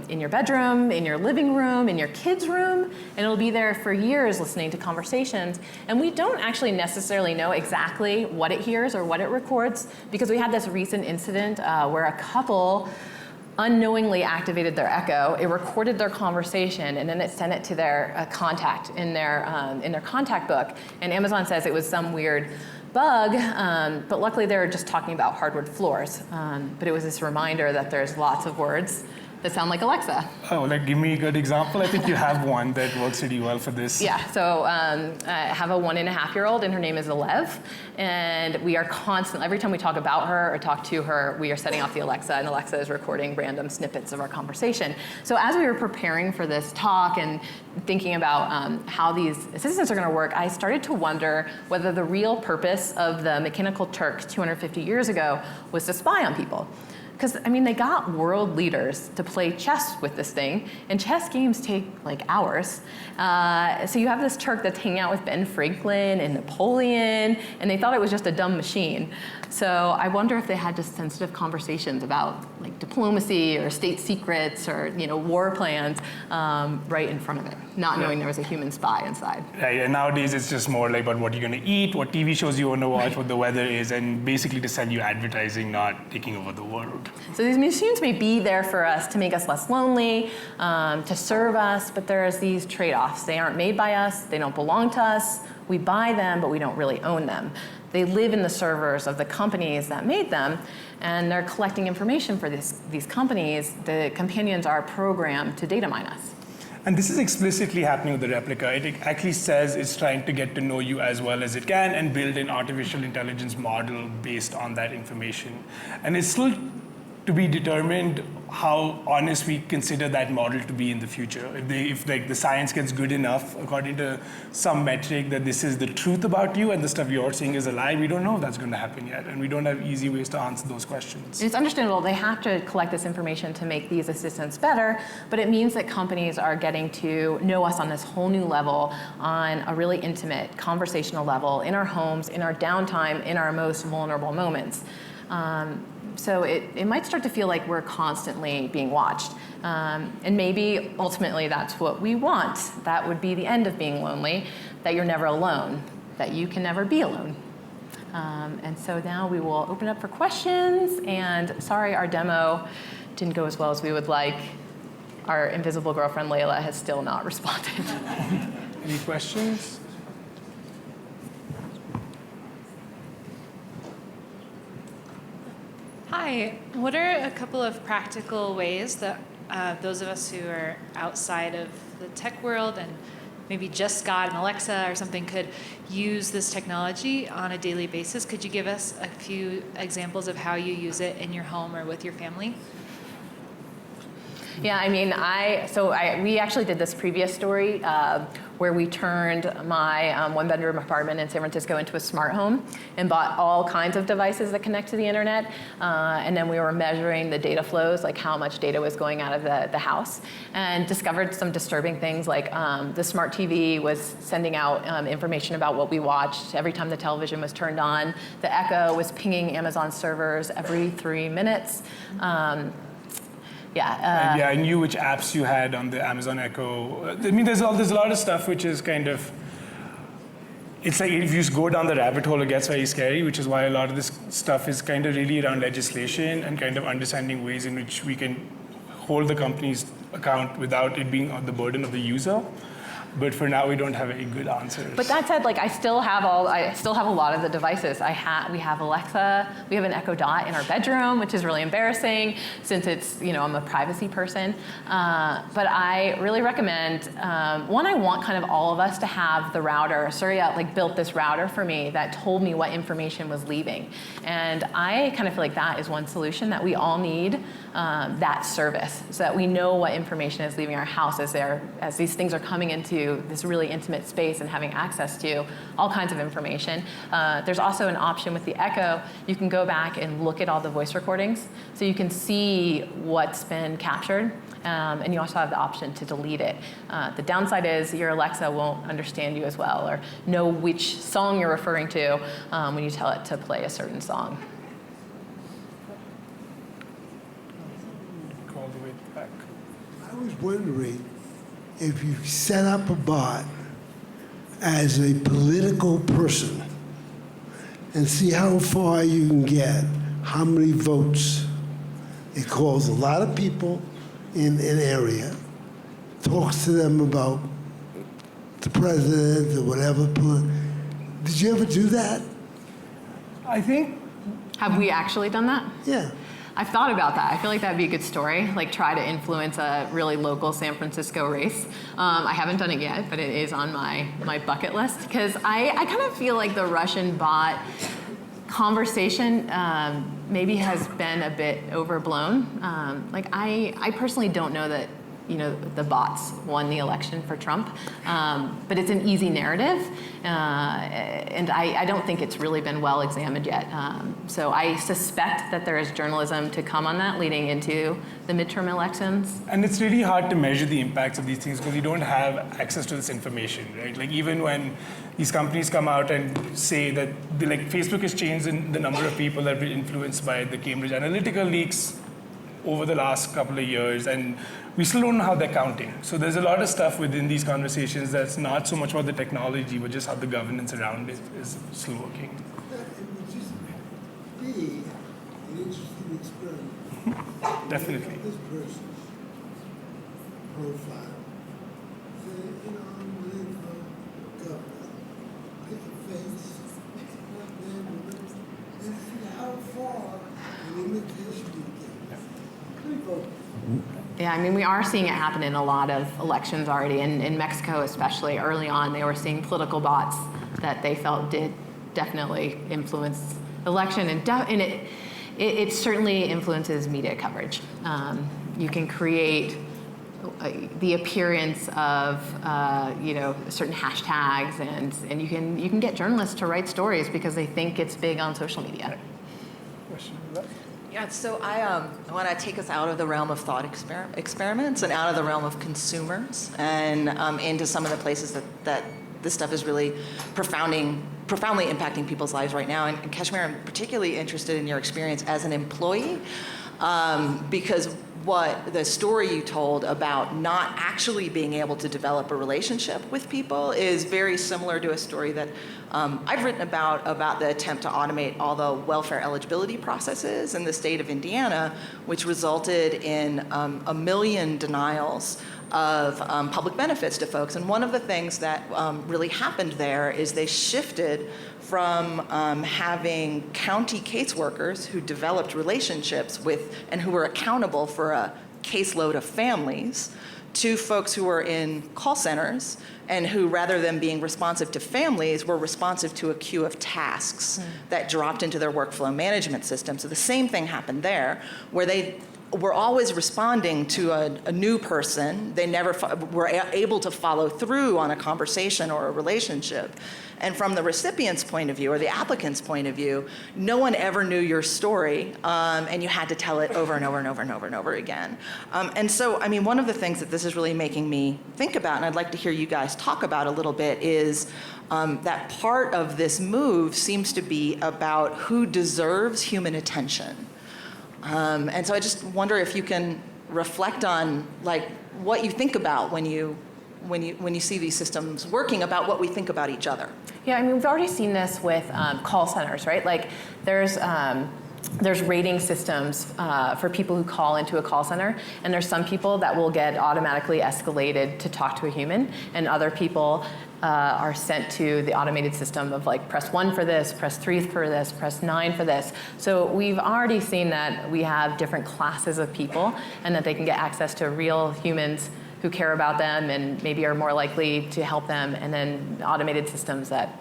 in your bedroom, in your living room, in your kids' room, and it'll be there for years listening to conversations. And we don't actually necessarily know exactly what it hears or what it records, because we had this recent incident where a couple unknowingly activated their Echo. It recorded their conversation, and then it sent it to their contact in their contact book. And Amazon says it was some weird bug, but luckily they were just talking about hardwood floors. But it was this reminder that there's lots of words that sound like Alexa. Oh, give me a good example. I think you have one that works really well for this. Yeah, so I have a 1.5-year-old, and her name is Alev, and we are constantly, every time we talk about her or talk to her, we are setting off the Alexa, and Alexa is recording random snippets of our conversation. So as we were preparing for this talk and thinking about how these assistants are going to work, I started to wonder whether the real purpose of the Mechanical Turk 250 years ago was to spy on people. Because, they got world leaders to play chess with this thing, and chess games take hours. So you have this Turk that's hanging out with Ben Franklin and Napoleon, and they thought it was just a dumb machine. So I wonder if they had just sensitive conversations about like diplomacy or state secrets or war plans right in front of it, not knowing there was a human spy inside. Right, and nowadays it's just more like about what you're going to eat, what TV shows you want to watch, what the weather is, and basically to sell you advertising, not taking over the world. So these machines may be there for us to make us less lonely, to serve us, but there's these trade-offs. They aren't made by us, they don't belong to us, we buy them, but we don't really own them. They live in the servers of the companies that made them, and they're collecting information for these companies. The companions are programmed to data mine us. And this is explicitly happening with the replica. It actually says it's trying to get to know you as well as it can and build an artificial intelligence model based on that information. And it's still to be determined how honest we consider that model to be in the future. If the science gets good enough, according to some metric, that this is the truth about you and the stuff you're saying is a lie, we don't know if that's going to happen yet. And we don't have easy ways to answer those questions. It's understandable. They have to collect this information to make these assistants better, but it means that companies are getting to know us on this whole new level, on a really intimate, conversational level, in our homes, in our downtime, in our most vulnerable moments. So it might start to feel like we're constantly being watched. And maybe ultimately that's what we want. That would be the end of being lonely, that you're never alone, that you can never be alone. And so now we will open up for questions. And sorry, our demo didn't go as well as we would like. Our invisible girlfriend, Layla, has still not responded. Any questions? Hi, what are a couple of practical ways that those of us who are outside of the tech world and maybe just got an Alexa or something could use this technology on a daily basis? Could you give us a few examples of how you use it in your home or with your family? Yeah, I mean, we actually did this previous story where we turned my one-bedroom apartment in San Francisco into a smart home and bought all kinds of devices that connect to the internet. And then we were measuring the data flows, like how much data was going out of the house, and discovered some disturbing things like the smart TV was sending out information about what we watched every time the television was turned on. The Echo was pinging Amazon servers every 3 minutes. Yeah, I knew which apps you had on the Amazon Echo. I mean, there's a lot of stuff which is kind of, it's like if you just go down the rabbit hole, it gets very scary, which is why a lot of this stuff is kind of really around legislation and kind of understanding ways in which we can hold the company's account without it being on the burden of the user. But for now, we don't have any good answers. But that said, like I still have a lot of the devices. We have Alexa, we have an Echo Dot in our bedroom, which is really embarrassing since it's, I'm a privacy person. But I really recommend, one, I want kind of all of us to have the router. Surya built this router for me that told me what information was leaving. And I kind of feel like that is one solution that we all need, that service, so that we know what information is leaving our house as these things are coming into this really intimate space and having access to all kinds of information. There's also an option with the Echo. You can go back and look at all the voice recordings, so you can see what's been captured, and you also have the option to delete it. The downside is your Alexa won't understand you as well or know which song you're referring to when you tell it to play a certain song. All the way back. I was wondering if you set up a bot as a political person and see how far you can get, how many votes. It calls a lot of people in an area, talks to them about the president or whatever. Did you ever do that? I think. Have we actually done that? Yeah. I've thought about that. I feel like that'd be a good story, like try to influence a really local San Francisco race. I haven't done it yet, but it is on my bucket list, because I kind of feel like the Russian bot conversation maybe has been a bit overblown. I personally don't know that the bots won the election for Trump. But it's an easy narrative, and I don't think it's really been well examined yet. So I suspect that there is journalism to come on that leading into the midterm elections. And it's really hard to measure the impacts of these things because you don't have access to this information, right? Like even when these companies come out and say that Facebook has changed the number of people that were influenced by the Cambridge Analytica leaks over the last couple of years, and we still don't know how they're counting. So there's a lot of stuff within these conversations that's not so much about the technology, but just how the governance around it is still working. It would just be an interesting experiment. Definitely. This person's profile. Say, I'm running for governor. Pick a face, and see how far an imitation you get. Yeah, I mean, we are seeing it happen in a lot of elections already. In Mexico, especially early on, they were seeing political bots that they felt did definitely influence the election, and it certainly influences media coverage. You can create the appearance of certain hashtags, and you can get journalists to write stories because they think it's big on social media. Yeah, so I want to take us out of the realm of thought experiments and out of the realm of consumers and into some of the places that this stuff is really profoundly impacting people's lives right now. And Kashmir, I'm particularly interested in your experience as an employee because what the story you told about not actually being able to develop a relationship with people is very similar to a story that I've written about the attempt to automate all the welfare eligibility processes in the state of Indiana, which resulted in 1 million denials of public benefits to folks. And one of the things that really happened there is they shifted from having county caseworkers who developed relationships with and who were accountable for a caseload of families to folks who were in call centers and who, rather than being responsive to families, were responsive to a queue of tasks that dropped into their workflow management system. So the same thing happened there, where they were always responding to a new person. They never were able to follow through on a conversation or a relationship. And from the recipient's point of view or the applicant's point of view, no one ever knew your story, and you had to tell it over and over and over and over and over again. And so, I mean, one of the things that this is really making me think about, and I'd like to hear you guys talk about a little bit, is that part of this move seems to be about who deserves human attention. And so I just wonder if you can reflect on like what you think about when you see these systems working, about what we think about each other. Yeah, I mean, we've already seen this with call centers, right? Like there's rating systems for people who call into a call center, and there's some people that will get automatically escalated to talk to a human, and other people are sent to the automated system of like press 1 for this, press 3 for this, press 9 for this. So we've already seen that we have different classes of people and that they can get access to real humans who care about them and maybe are more likely to help them, and then automated systems that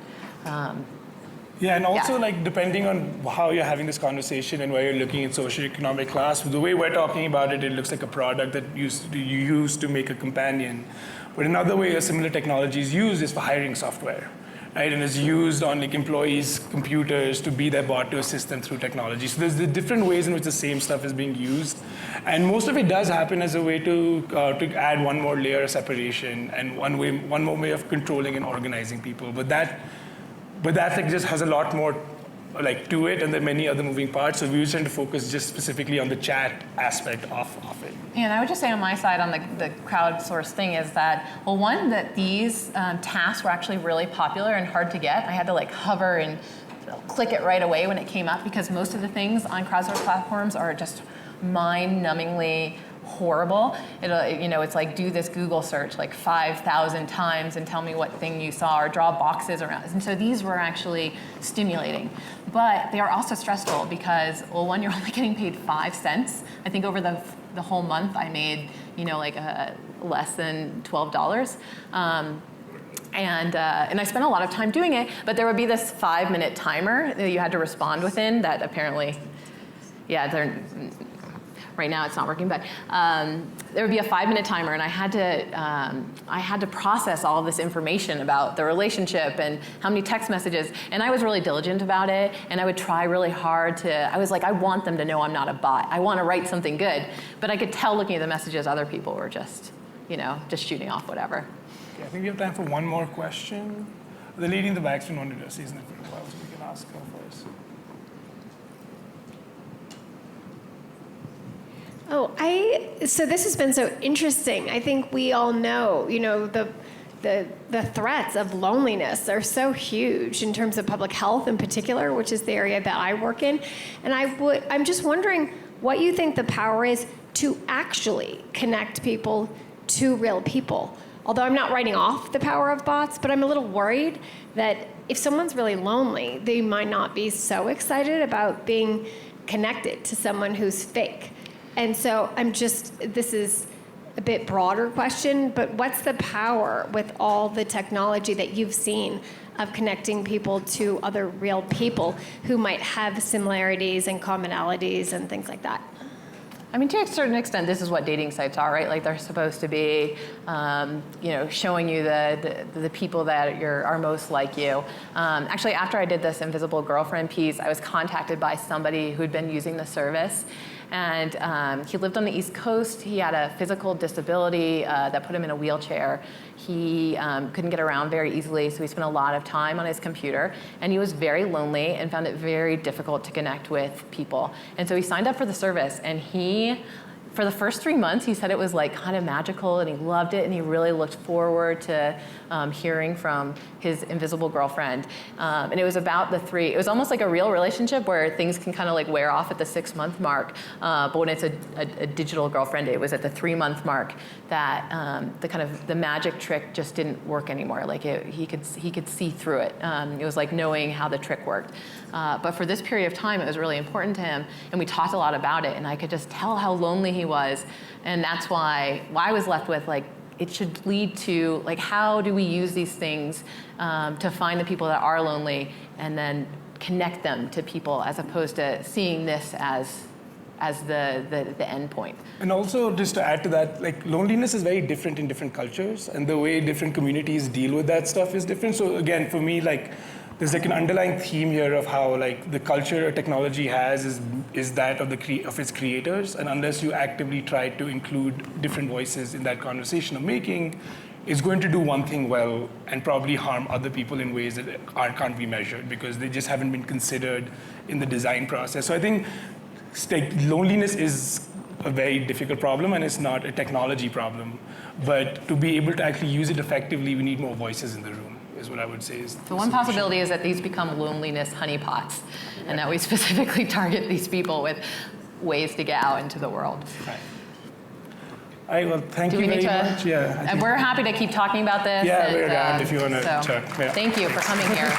yeah, and also like depending on how you're having this conversation and where you're looking at socioeconomic class, the way we're talking about it, it looks like a product that you use to make a companion. But another way a similar technology is used is for hiring software, right? And it's used on like employees' computers to be their bot to assist them through technology. So there's the different ways in which the same stuff is being used. And most of it does happen as a way to add one more layer of separation and one more way of controlling and organizing people. But that like just has a lot more like to it, and there are many other moving parts. So we were trying to focus just specifically on the chat aspect of it. And I would just say on my side on the crowdsourced thing is that, well, one, that these tasks were actually really popular and hard to get. I had to like hover and click it right away when it came up, because most of the things on crowdsourced platforms are just mind-numbingly horrible. It's like do this Google search like 5,000 times and tell me what thing you saw, or draw boxes around. And so these were actually stimulating. But they are also stressful because, well, one, you're only getting paid 5 cents. I think over the whole month I made, less than $12. And I spent a lot of time doing it, but there would be this 5-minute timer that you had to respond within that apparently, right now it's not working, but there would be a 5-minute timer, and I had to process all of this information about the relationship and how many text messages, and I was really diligent about it, and I would try really hard I was like, I want them to know I'm not a bot. I want to write something good, but I could tell looking at the messages other people were just shooting off whatever. Okay, I think we have time for one more question. The lady in the back wanted to say something for a while, so we can ask her first. So this has been so interesting. I think we all know, the threats of loneliness are so huge in terms of public health in particular, which is the area that I work in. And I'm just wondering what you think the power is to actually connect people to real people. Although I'm not writing off the power of bots, but I'm a little worried that if someone's really lonely, they might not be so excited about being connected to someone who's fake. And so this is a bit broader question, but what's the power with all the technology that you've seen of connecting people to other real people who might have similarities and commonalities and things like that? I mean, to a certain extent, this is what dating sites are, right? Like they're supposed to be, showing you the people that are most like you. Actually, after I did this Invisible Girlfriend piece, I was contacted by somebody who'd been using the service. And he lived on the East Coast. He had a physical disability that put him in a wheelchair. He couldn't get around very easily, so he spent a lot of time on his computer. And he was very lonely and found it very difficult to connect with people. And so he signed up for the service, and for the first 3 months, he said it was like kind of magical, and he loved it, and he really looked forward to hearing from his invisible girlfriend. And it was about it was almost like a real relationship where things can kind of like wear off at the 6-month mark. But when it's a digital girlfriend, it was at the 3-month mark that the magic trick just didn't work anymore. Like he could see through it. It was like knowing how the trick worked. But for this period of time, it was really important to him, and we talked a lot about it, and I could just tell how lonely he was, and that's why I was left with like, it should lead to like, how do we use these things to find the people that are lonely and then connect them to people, as opposed to seeing this as the end point. And also, just to add to that, like loneliness is very different in different cultures, and the way different communities deal with that stuff is different. So again, for me, like, there's like an underlying theme here of how like the culture technology has is that of its creators, and unless you actively try to include different voices in that conversation of making, it's going to do one thing well and probably harm other people in ways that can't be measured because they just haven't been considered in the design process. So I think loneliness is a very difficult problem, and it's not a technology problem. But to be able to actually use it effectively, we need more voices in the room, is what I would say. So one possibility is that these become loneliness honeypots, and that we specifically target these people with ways to get out into the world. Right. All right, well, thank you very much. Yeah, and we're happy to keep talking about this. Yeah, we're around if you want to talk. Yeah. Thank you for coming here.